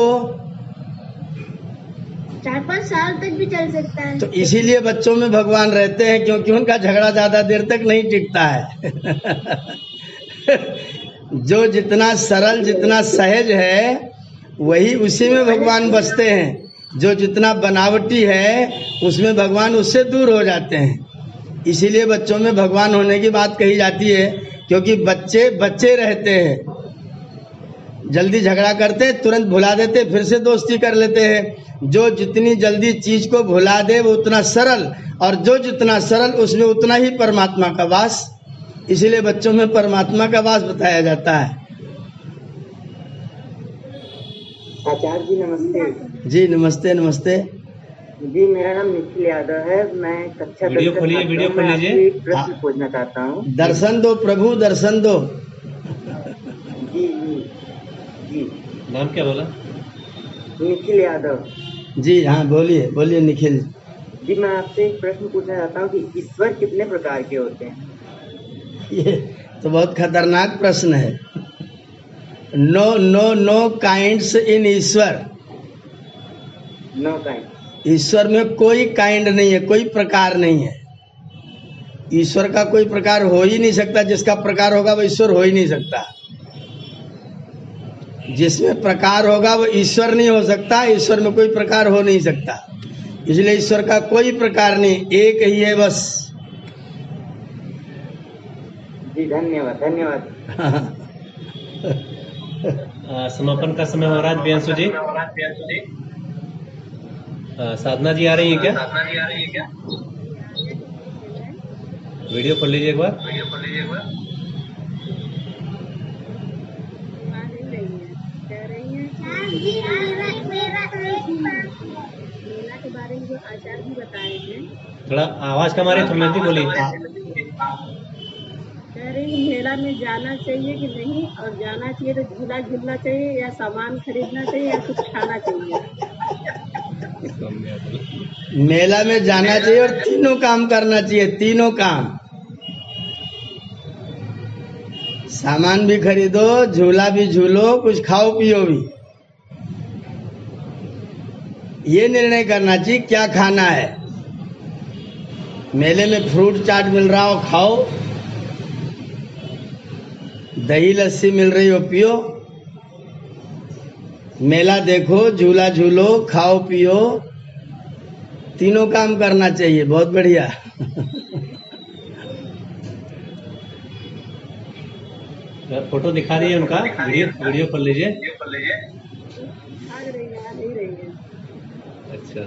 Speaker 6: 4-5 साल तक भी चल सकता है।
Speaker 3: तो इसीलिए बच्चों में भगवान रहते हैं, क्योंकि उनका झगड़ा ज्यादा देर तक नहीं टिकता है। जो जितना सरल, जितना सहज है, वही उसी में भगवान बसते हैं। जो जितना बनावटी है, उसमें भगवान उससे दूर हो जाते हैं। इसीलिए बच्चों में भगवान होने की बात कही जाती है, क्योंकि बच्चे बच्चे रहते हैं, जल्दी झगड़ा करते, तुरंत भुला देते, फिर से दोस्ती कर लेते हैं। जो जितनी जल्दी चीज को भुला दे वो उतना सरल, और जो जितना सरल उसमें उतना ही परमात्मा का वास। इसीलिए बच्चों में परमात्मा का वास बताया जाता है।
Speaker 8: आचार्य जी नमस्ते।
Speaker 3: जी नमस्ते नमस्ते।
Speaker 11: जी मेरा नाम निखिल यादव है। मैं कक्षा
Speaker 2: वीडियो खोलिए, वीडियो खोल लीजिए।
Speaker 11: एक प्रश्न पूछना चाहता हूँ।
Speaker 3: दर्शन दो प्रभु, दर्शन दो।
Speaker 11: जी जी जी।
Speaker 2: नाम क्या बोला?
Speaker 11: निखिल यादव।
Speaker 3: जी हाँ, बोलिए बोलिए निखिल।
Speaker 11: जी मैं आपसे एक प्रश्न पूछना चाहता हूँ कि ईश्वर कितने प्रकार के होते हैं?
Speaker 3: ये तो बहुत खतरनाक प्रश्न है। No no no kinds in ईश्वर।
Speaker 11: No kind.
Speaker 3: ईश्वर में कोई काइंड नहीं है, कोई प्रकार नहीं है। ईश्वर का कोई प्रकार हो ही नहीं सकता। जिसका प्रकार होगा वो ईश्वर हो ही नहीं सकता। जिसमें प्रकार होगा वो ईश्वर नहीं हो सकता। ईश्वर में कोई प्रकार हो नहीं सकता। इसलिए ईश्वर का कोई प्रकार नहीं, एक ही है बस।
Speaker 11: जी धन्यवाद धन्यवाद।
Speaker 2: समापन का समय हो रहा है प्रियांशु जी। साधना जी आ रही है क्या? वीडियो खोल लीजिए एक बार।
Speaker 4: मेला के बारे में जो आचार्य जी बताए हैं,
Speaker 2: थोड़ा आवाज कम आ रही है, थोड़ी नजदीक बोलिए।
Speaker 4: कह रही हूँ मेला में जाना चाहिए कि नहीं, और जाना चाहिए तो झूला झूलना चाहिए या सामान खरीदना चाहिए या कुछ खाना चाहिए?
Speaker 3: मेला में जाना चाहिए और तीनों काम करना चाहिए। तीनों काम, सामान भी खरीदो, झूला भी झूलो, कुछ खाओ पियो भी। ये निर्णय करना चाहिए क्या खाना है। मेले में फ्रूट चाट मिल रहा हो खाओ, दही लस्सी मिल रही हो पियो। मेला देखो, झूला झूलो, खाओ पियो, तीनों काम करना चाहिए। बहुत बढ़िया।
Speaker 2: फोटो दिखा रही है उनका, वीडियो खोल लीजिए। अच्छा,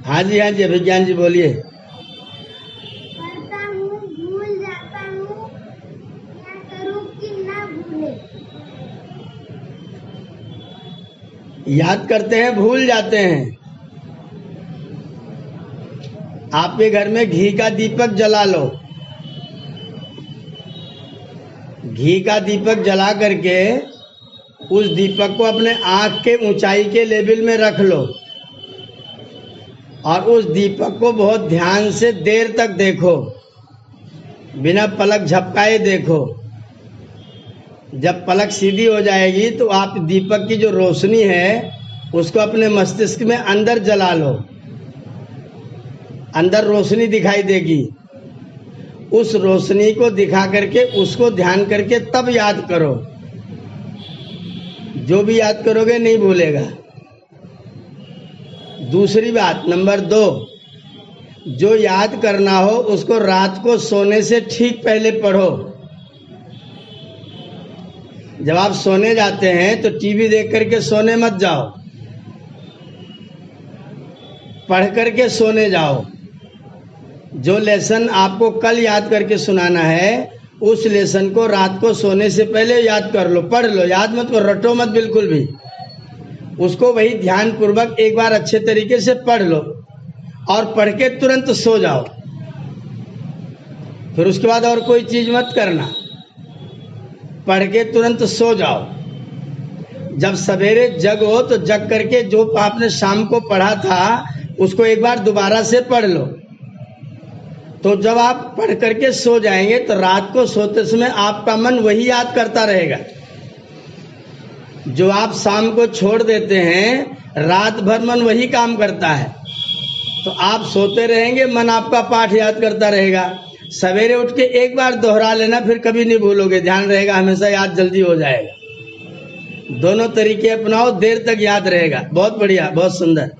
Speaker 3: हाँ जी हाँ जी, अभिज्ञान जी बोलिए।
Speaker 6: पढ़ता हूँ, भूल जाता हूँ, क्या करूँ कि ना भूले?
Speaker 3: याद करते हैं, भूल जाते हैं। आपके घर में घी का दीपक जला लो। घी का दीपक जला करके उस दीपक को अपने आंख के ऊंचाई के लेवल में रख लो और उस दीपक को बहुत ध्यान से देर तक देखो, बिना पलक झपकाए देखो। जब पलक सीधी हो जाएगी तो आप दीपक की जो रोशनी है उसको अपने मस्तिष्क में अंदर जला लो। अंदर रोशनी दिखाई देगी। उस रोशनी को दिखा करके उसको ध्यान करके तब याद करो। जो भी याद करोगे नहीं भूलेगा। दूसरी बात, नंबर 2, जो याद करना हो उसको रात को सोने से ठीक पहले पढ़ो। जब आप सोने जाते हैं तो टीवी देख करके सोने मत जाओ, पढ़ करके सोने जाओ। जो लेसन आपको कल याद करके सुनाना है उस लेसन को रात को सोने से पहले याद कर लो, पढ़ लो। याद मत करो, रटो मत बिल्कुल भी। उसको वही ध्यान पूर्वक एक बार अच्छे तरीके से पढ़ लो और पढ़ के तुरंत सो जाओ। फिर उसके बाद और कोई चीज मत करना, पढ़ के तुरंत सो जाओ। जब सवेरे जगो तो जग करके जो आपने शाम को पढ़ा था उसको एक बार दोबारा से पढ़ लो। तो जब आप पढ़ करके सो जाएंगे तो रात को सोते समय आपका मन वही याद करता रहेगा। जो आप शाम को छोड़ देते हैं रात भर मन वही काम करता है। तो आप सोते रहेंगे, मन आपका पाठ याद करता रहेगा। सवेरे उठ के एक बार दोहरा लेना, फिर कभी नहीं भूलोगे, ध्यान रहेगा, हमेशा याद जल्दी हो जाएगा। दोनों तरीके अपनाओ, देर तक याद रहेगा। बहुत बढ़िया, बहुत सुंदर।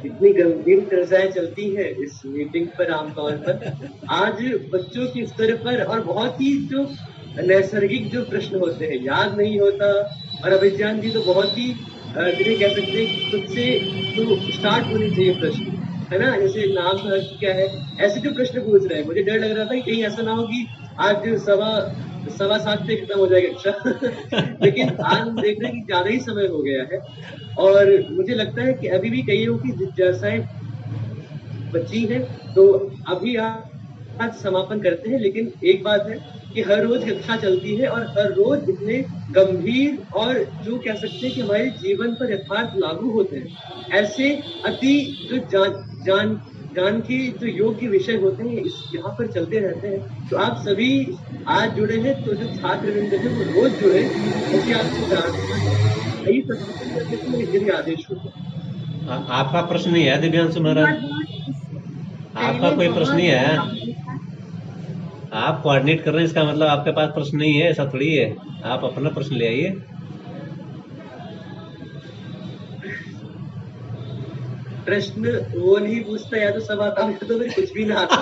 Speaker 1: इतनी गंभीर चर्चाएं चलती है इस मीटिंग पर आमतौर पर। आज बच्चों के स्तर पर और बहुत ही जो नैसर्गिक जो प्रश्न होते हैं याद नहीं होता। और अभिज्ञान जी तो बहुत ही जिन्हें कह सकते हैं खुद से जो स्टार्ट होनी चाहिए प्रश्न, है ना, जैसे नाम का अर्थ क्या है, ऐसे जो प्रश्न पूछ रहे हैं। मुझे डर लग रहा था कि कहीं ऐसा ना हो कि आज सवा 7:15 पे खत्म हो जाएगी कक्षा लेकिन आज हम देख रहे हैं कि ज्यादा ही समय हो गया है और मुझे लगता है कि अभी भी कईयों की जिज्ञासाएं बची है, तो अभी आज समापन करते हैं। लेकिन एक बात है कि हर रोज कक्षा चलती है और हर रोज इतने गंभीर और जो कह सकते हैं कि हमारे जीवन पर यथार्थ लागू होते हैं, ऐसे अति जो जान के जो योग्य विषय होते हैं इस यहाँ पर चलते रहते हैं। तो आप सभी आज जुड़े हैं, तो जो छात्र वृंद है वो रोज जुड़े, क्योंकि आपको जानना आदेश होता है।
Speaker 2: आपका प्रश्न नहीं है दिव्यांशु महाराज, आपका कोई प्रश्न नहीं है, आप कोऑर्डिनेट कर रहे हैं इसका मतलब आपके पास प्रश्न नहीं है, ऐसा थोड़ी है। आप अपना प्रश्न ले आइए।
Speaker 1: प्रश्न वो नहीं पूछता, या तो सब आता है तो फिर कुछ भी ना आता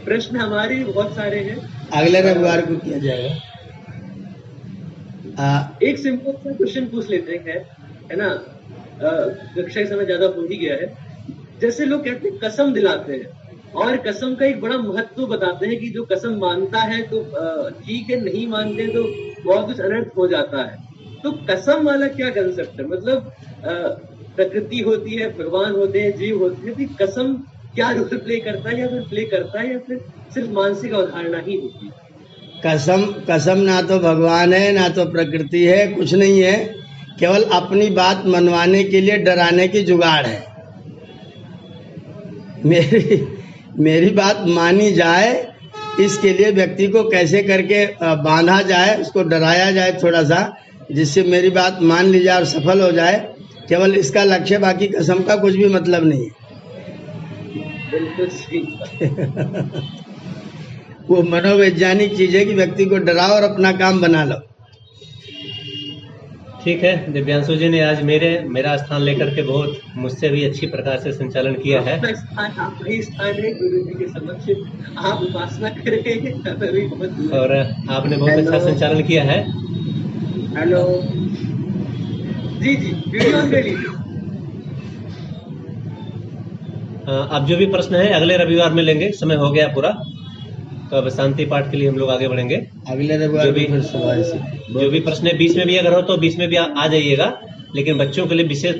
Speaker 1: प्रश्न हमारे बहुत सारे हैं,
Speaker 3: अगले रविवार को किया जाएगा।
Speaker 1: एक सिंपल सा क्वेश्चन पूछ लेते हैं, है ना, कक्षा का समय ज्यादा हो ही गया है। जैसे लोग कहते हैं कसम दिलाते हैं और कसम का एक बड़ा महत्व बताते हैं कि जो कसम मानता है तो ठीक है, नहीं मानते तो बहुत कुछ अनर्थ हो जाता है। तो कसम वाला क्या कंसेप्ट है? मतलब प्रकृति होती है, भगवान होते हैं, जीव होते हैं, तो कसम क्या रोल प्ले करता है, या फिर प्ले करता है, या फिर सिर्फ मानसिक अवधारणा ही होती है?
Speaker 3: कसम ना तो भगवान है ना तो प्रकृति है, कुछ नहीं है, केवल अपनी बात मनवाने के लिए डराने की जुगाड़ है। मेरी बात मानी जाए, इसके लिए व्यक्ति को कैसे करके बांधा जाए, उसको डराया जाए थोड़ा सा, जिससे मेरी बात मान ली जाए और सफल हो जाए, केवल इसका लक्ष्य, बाकी कसम का कुछ भी मतलब नहीं है।
Speaker 1: बिल्कुल सही
Speaker 3: वो मनोवैज्ञानिक चीज है कि व्यक्ति को डराओ और अपना काम बना लो।
Speaker 2: ठीक है, दिव्यांशु जी ने आज मेरा स्थान लेकर के बहुत मुझसे भी अच्छी प्रकार से संचालन किया है।
Speaker 1: स्थान है गुरु जी के समक्ष, आप उपासना करें
Speaker 2: और आपने बहुत अच्छा संचालन किया है।
Speaker 11: हेलो
Speaker 1: जी वीडियो ऑन कर लीजिए।
Speaker 2: अब जो भी प्रश्न है अगले रविवार में लेंगे, समय हो गया पूरा, तो अब शांति पाठ के लिए हम लोग आगे बढ़ेंगे।
Speaker 3: अगले रविवार
Speaker 2: जो भी प्रश्न है बीच में भी अगर हो तो बीच में भी आ जाइएगा, लेकिन बच्चों के लिए विशेष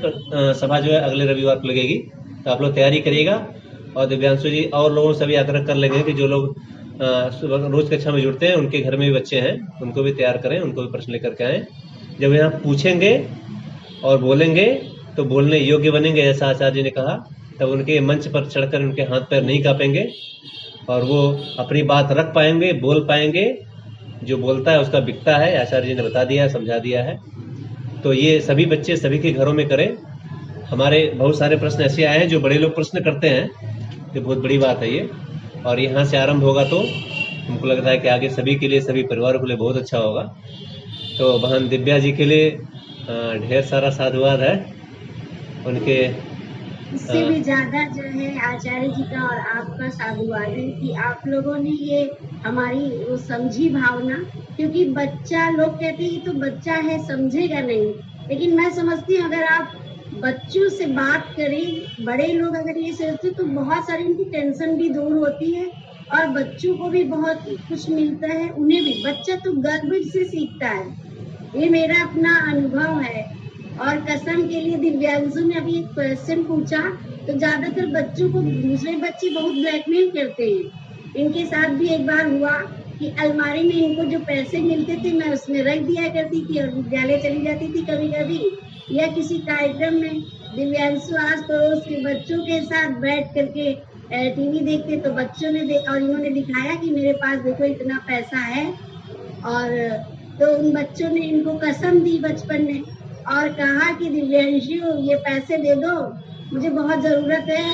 Speaker 2: सभा जो है अगले रविवार को लगेगी, तो आप लोग तैयारी करिएगा। और दिव्यांशु जी और लोगों से भी आग्रह कर लेंगे कि जो लोग रोज कक्षा में जुड़ते हैं, उनके घर में भी बच्चे हैं, उनको भी तैयार करें, उनको भी प्रश्न लेकर के आए। जब यहाँ पूछेंगे और बोलेंगे तो बोलने योग्य बनेंगे, जैसा आचार्य जी ने कहा, तब उनके मंच पर चढ़कर उनके हाथ पैर नहीं कांपेंगे और वो अपनी बात रख पाएंगे, बोल पाएंगे। जो बोलता है उसका बिकता है, आचार्य जी ने बता दिया है, समझा दिया है। तो ये सभी बच्चे सभी के घरों में करें। हमारे बहुत सारे प्रश्न ऐसे आए हैं जो बड़े लोग प्रश्न करते हैं, ये बहुत बड़ी बात है ये, और यहाँ से आरंभ होगा तो हमको लगता है कि आगे सभी के लिए, सभी परिवारों के लिए बहुत अच्छा होगा। तो बहन दिव्या जी के लिए ढेर सारा साधुवाद है, उनके
Speaker 6: इससे भी ज्यादा जो है आचार्य जी का और आपका साधुवाद है कि आप लोगों ने ये हमारी वो समझी भावना, क्योंकि बच्चा, लोग कहते हैं कि तो बच्चा है समझेगा नहीं, लेकिन मैं समझती हूँ अगर आप बच्चों से बात करें, बड़े लोग अगर ये सोचते तो बहुत सारी उनकी टेंशन भी दूर होती है और बच्चों को भी बहुत कुछ मिलता है। उन्हें भी, बच्चा तो गर्भ से सीखता है, ये मेरा अपना अनुभव है। और कसम के लिए दिव्यांशु ने अभी एक क्वेश्चन पूछा, तो ज्यादातर बच्चों को दूसरे बच्चे बहुत ब्लैकमेल करते हैं। इनके साथ भी एक बार हुआ कि अलमारी में इनको जो पैसे मिलते थे मैं उसमें रख दिया करती थी और विद्यालय चली जाती थी कभी कभी, या किसी कार्यक्रम में दिव्यांशु आस पड़ोस के बच्चों के साथ बैठ करके टीवी देखते, तो बच्चों ने और इन्होंने दिखाया कि मेरे पास देखो इतना पैसा है, और तो उन बच्चों ने इनको कसम दी बचपन में और कहा कि दिव्यांशु ये पैसे दे दो, मुझे बहुत जरूरत है।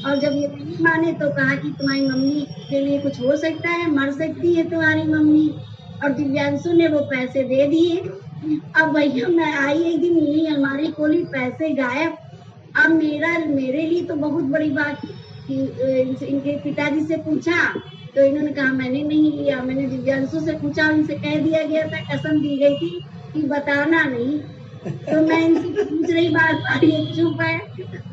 Speaker 6: और जब ये नहीं माने तो कहा कि तुम्हारी मम्मी के लिए कुछ हो सकता है, मर सकती है तुम्हारी मम्मी, और दिव्यांशु ने वो पैसे दे दिए। अब भैया मैं आई एक दिन, मेरी अलमारी खोली, पैसे गायब। अब मेरे लिए तो बहुत बड़ी बात कि इनके पिताजी से पूछा तो इन्होंने कहा मैंने नहीं लिया। मैंने दिव्यांशु से पूछा, उनसे कह दिया गया था, कसम दी गई थी कि बताना नहीं।
Speaker 12: तो मैं इनसे पूछ रही बार ये चुप है।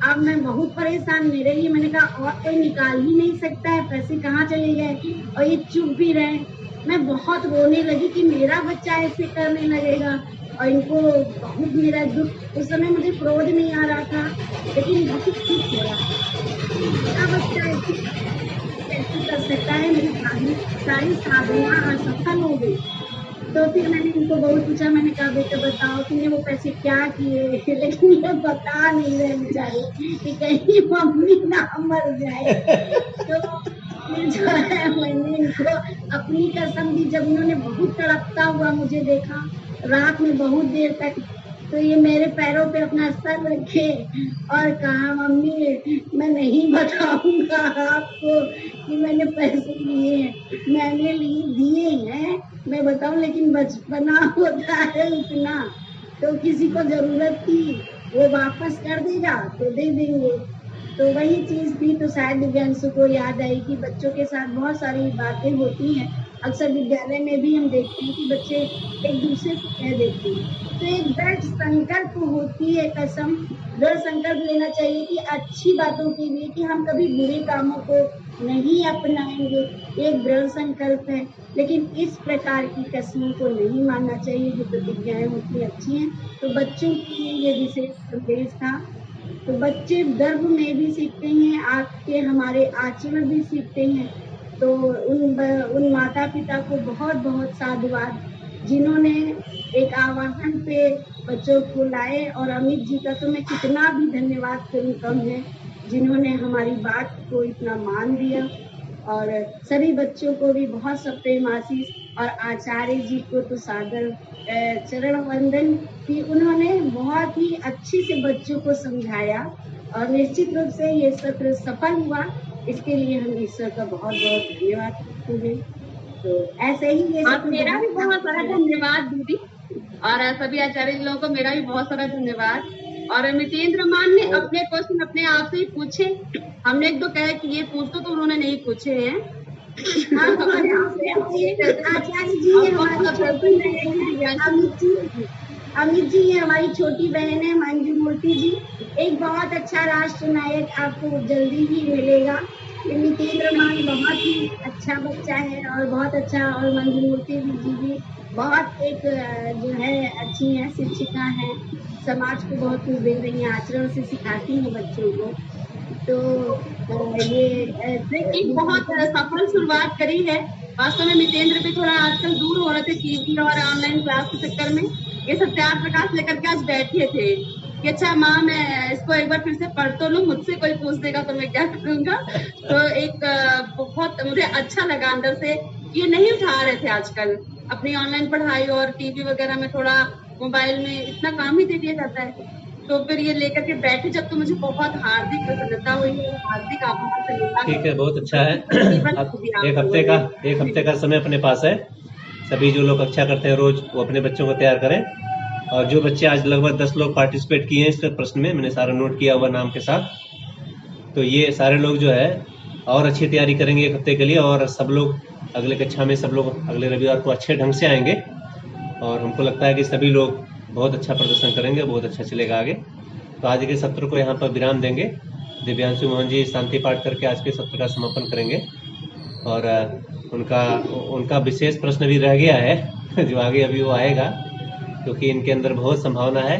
Speaker 12: अब मैं बहुत परेशान, मेरे लिए मैंने कहा और कोई निकाल ही नहीं सकता है, पैसे कहाँ चले गए, और ये चुप भी रहे। मैं बहुत रोने लगी कि मेरा बच्चा ऐसे करने लगेगा, और इनको बहुत मेरा दुख, उस समय मुझे क्रोध नहीं आ रहा था, लेकिन बहुत दुख हो रहा था। मेरा बच्चा कैसे कर सकता है, मेरी सारी साधना असफल हो गई। तो फिर मैंने इनको बहुत पूछा, मैंने कहा बेटा बताओ तुमने वो पैसे क्या किए, लेकिन ये बता नहीं रहे बेचारे कि कहीं मम्मी ना मर जाए। तो फिर जो है मैंने इनको अपनी कसम दी, जब इन्होंने बहुत तड़पता हुआ मुझे देखा रात में बहुत देर तक, तो ये मेरे पैरों पे अपना सर रखे और कहा मम्मी मैं नहीं बताऊंगा आपको कि मैंने पैसे लिए हैं, मैंने दिए हैं मैं बताऊं, लेकिन बचपना होता है उतना, तो किसी को जरूरत थी वो वापस कर देगा तो दे देंगे। तो वही चीज थी, तो शायद दिव्यांशु को याद आई कि बच्चों के साथ बहुत सारी बातें होती हैं। अक्सर विद्यालय में भी हम देखते हैं कि बच्चे एक दूसरे को कह देते हैं, तो एक दृढ़ संकल्प होती है, कसम दृढ़ संकल्प लेना चाहिए कि अच्छी बातों के लिए, कि हम कभी बुरे कामों को नहीं अपनाएंगे, एक दृढ़ संकल्प है। लेकिन इस प्रकार की कसमों को नहीं मानना चाहिए, जो प्रतिज्ञाएं होती अच्छी हैं। तो बच्चों के लिए ये विशेष संदेश था। तो बच्चे गर्भ में भी सीखते हैं, आपके हमारे आचरण भी सीखते हैं। तो उन माता पिता को बहुत बहुत साधुवाद जिन्होंने एक आवाहन पे बच्चों को लाए, और अमित जी का तो मैं कितना भी धन्यवाद करूं कम है, जिन्होंने हमारी बात को इतना मान दिया। और सभी बच्चों को भी बहुत सब प्रेम आशीष, और आचार्य जी को तो सादर चरण वंदन कि उन्होंने बहुत ही अच्छे से बच्चों को समझाया, और निश्चित रूप से ये सत्र सफल हुआ, इसके लिए हम ईश्वर का बहुत बहुत धन्यवाद करते हैं। तो ऐसे ही ये
Speaker 13: मेरा भी बहुत सारा धन्यवाद दीदी, और सभी आचार्य लोगों को मेरा भी बहुत सारा धन्यवाद। और मितेंद्र मान ने अपने क्वेश्चन अपने आप से ही पूछे, हमने एक दो कहे कि ये पूछ तो उन्होंने नहीं पूछे हैं।
Speaker 12: आचार्य जी अमित जी ये हमारी छोटी बहन है मंजू मूर्ति जी, एक बहुत अच्छा राष्ट्र नायक आपको जल्दी ही मिलेगा। मितेंद्र मान बहुत ही अच्छा बच्चा है और बहुत अच्छा, और मंजू मूर्ति जी भी बहुत एक जो है अच्छी है, शिक्षिका है, समाज को बहुत कुछ दे रही है, आचरण से सिखाती है बच्चों को। तो ये
Speaker 13: बहुत सफल शुरुआत करी है। वास्तव में मितेंद्र भी थोड़ा आजकल दूर हो रहे थे टीवी और ऑनलाइन क्लास के चक्कर में, ये सत्यार्थ प्रकाश लेकर के आज बैठे थे कि अच्छा माँ मैं इसको एक बार फिर से पढ़ तो लूं, मुझसे कोई पूछ देगा तो मैं क्या करूंगा। तो एक बहुत मुझे अच्छा लगा अंदर से, ये नहीं उठा रहे थे आजकल अपनी ऑनलाइन पढ़ाई और टीवी वगैरह में, थोड़ा मोबाइल में इतना काम ही दे दिया जाता है। तो फिर ये लेकर के बैठे जब, तो मुझे बहुत हार्दिक प्रसन्नता हुई है, हार्दिक आभार।
Speaker 2: ठीक है, बहुत अच्छा है। अब एक हफ्ते का समय अपने पास है। सभी जो लोग कक्षा करते हैं रोज, वो अपने बच्चों को तैयार करें। और जो बच्चे आज लगभग 10 लोग पार्टिसिपेट किए हैं इस प्रश्न में, मैंने सारा नोट किया हुआ नाम के साथ, तो ये सारे लोग जो है और अच्छी तैयारी करेंगे एक हफ्ते के लिए, और सब लोग अगले कक्षा में, सब लोग अगले रविवार को अच्छे ढंग से आएंगे। और हमको लगता है कि सभी लोग बहुत अच्छा प्रदर्शन करेंगे, बहुत अच्छा चलेगा आगे। तो आज के सत्र को यहाँ पर विराम देंगे। दिव्यांशु मोहन जी शांति पाठ करके आज के सत्र का समापन करेंगे, और उनका विशेष प्रश्न भी रह गया है जो आगे अभी वो आएगा, क्योंकि इनके अंदर बहुत संभावना है।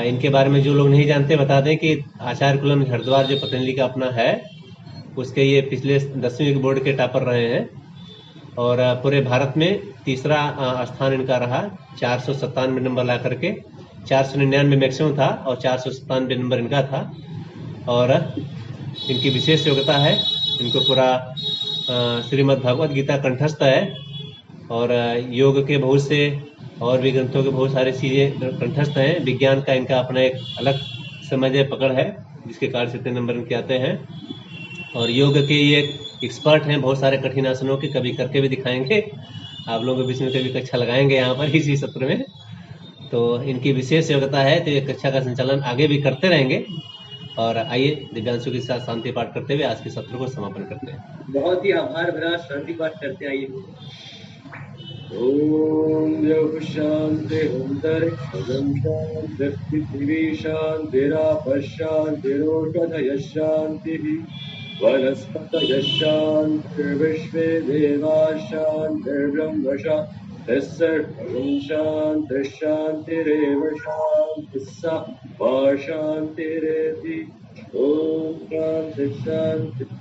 Speaker 2: इनके बारे में जो लोग नहीं जानते बता दें कि आचार्य कुलम हरिद्वार जो पतंजलि का अपना है, उसके ये पिछले 10वीं बोर्ड के टॉपर रहे हैं, और पूरे भारत में तीसरा स्थान इनका रहा, 497 नंबर ला करके। 499 मैक्सिमम था और 497 नंबर इनका था। और इनकी विशेष योग्यता है, इनको पूरा श्रीमद् भगवद गीता कंठस्थ है, और योग के बहुत से और भी ग्रंथों के बहुत सारी चीजें कंठस्थ हैं। विज्ञान का इनका अपना एक अलग समझ पकड़ है, जिसके कारण से इतने नंबर इनके आते हैं। और योग के ये एक्सपर्ट हैं, बहुत सारे कठिन आसनों के, कभी करके भी दिखाएंगे आप लोगों के बीच में, कभी कक्षा लगाएंगे यहाँ पर इसी सत्र में। तो इनकी विशेष योग्यता है, तो ये कक्षा का संचालन आगे भी करते रहेंगे। और आइए दिव्यांशु के साथ शांति पाठ करते हुए आज के सत्र को समापन करते हैं।
Speaker 1: बहुत ही आभार भरा शांति पाठ करते आइए। ओम द्यौः शान्तिः अन्तरिक्षं शान्तिः पृथिवी शान्तिरापः शान्तिरोषधयः शान्तिः वनस्पतयः शान्तिर्विश्वे देवाः शान्तिर्ब्रह्म शान्तिः सर्वं शान्तिः शान्तिरेव शान्तिः सा मा शान्तिरेधि ॐ शान्तिः शान्तिः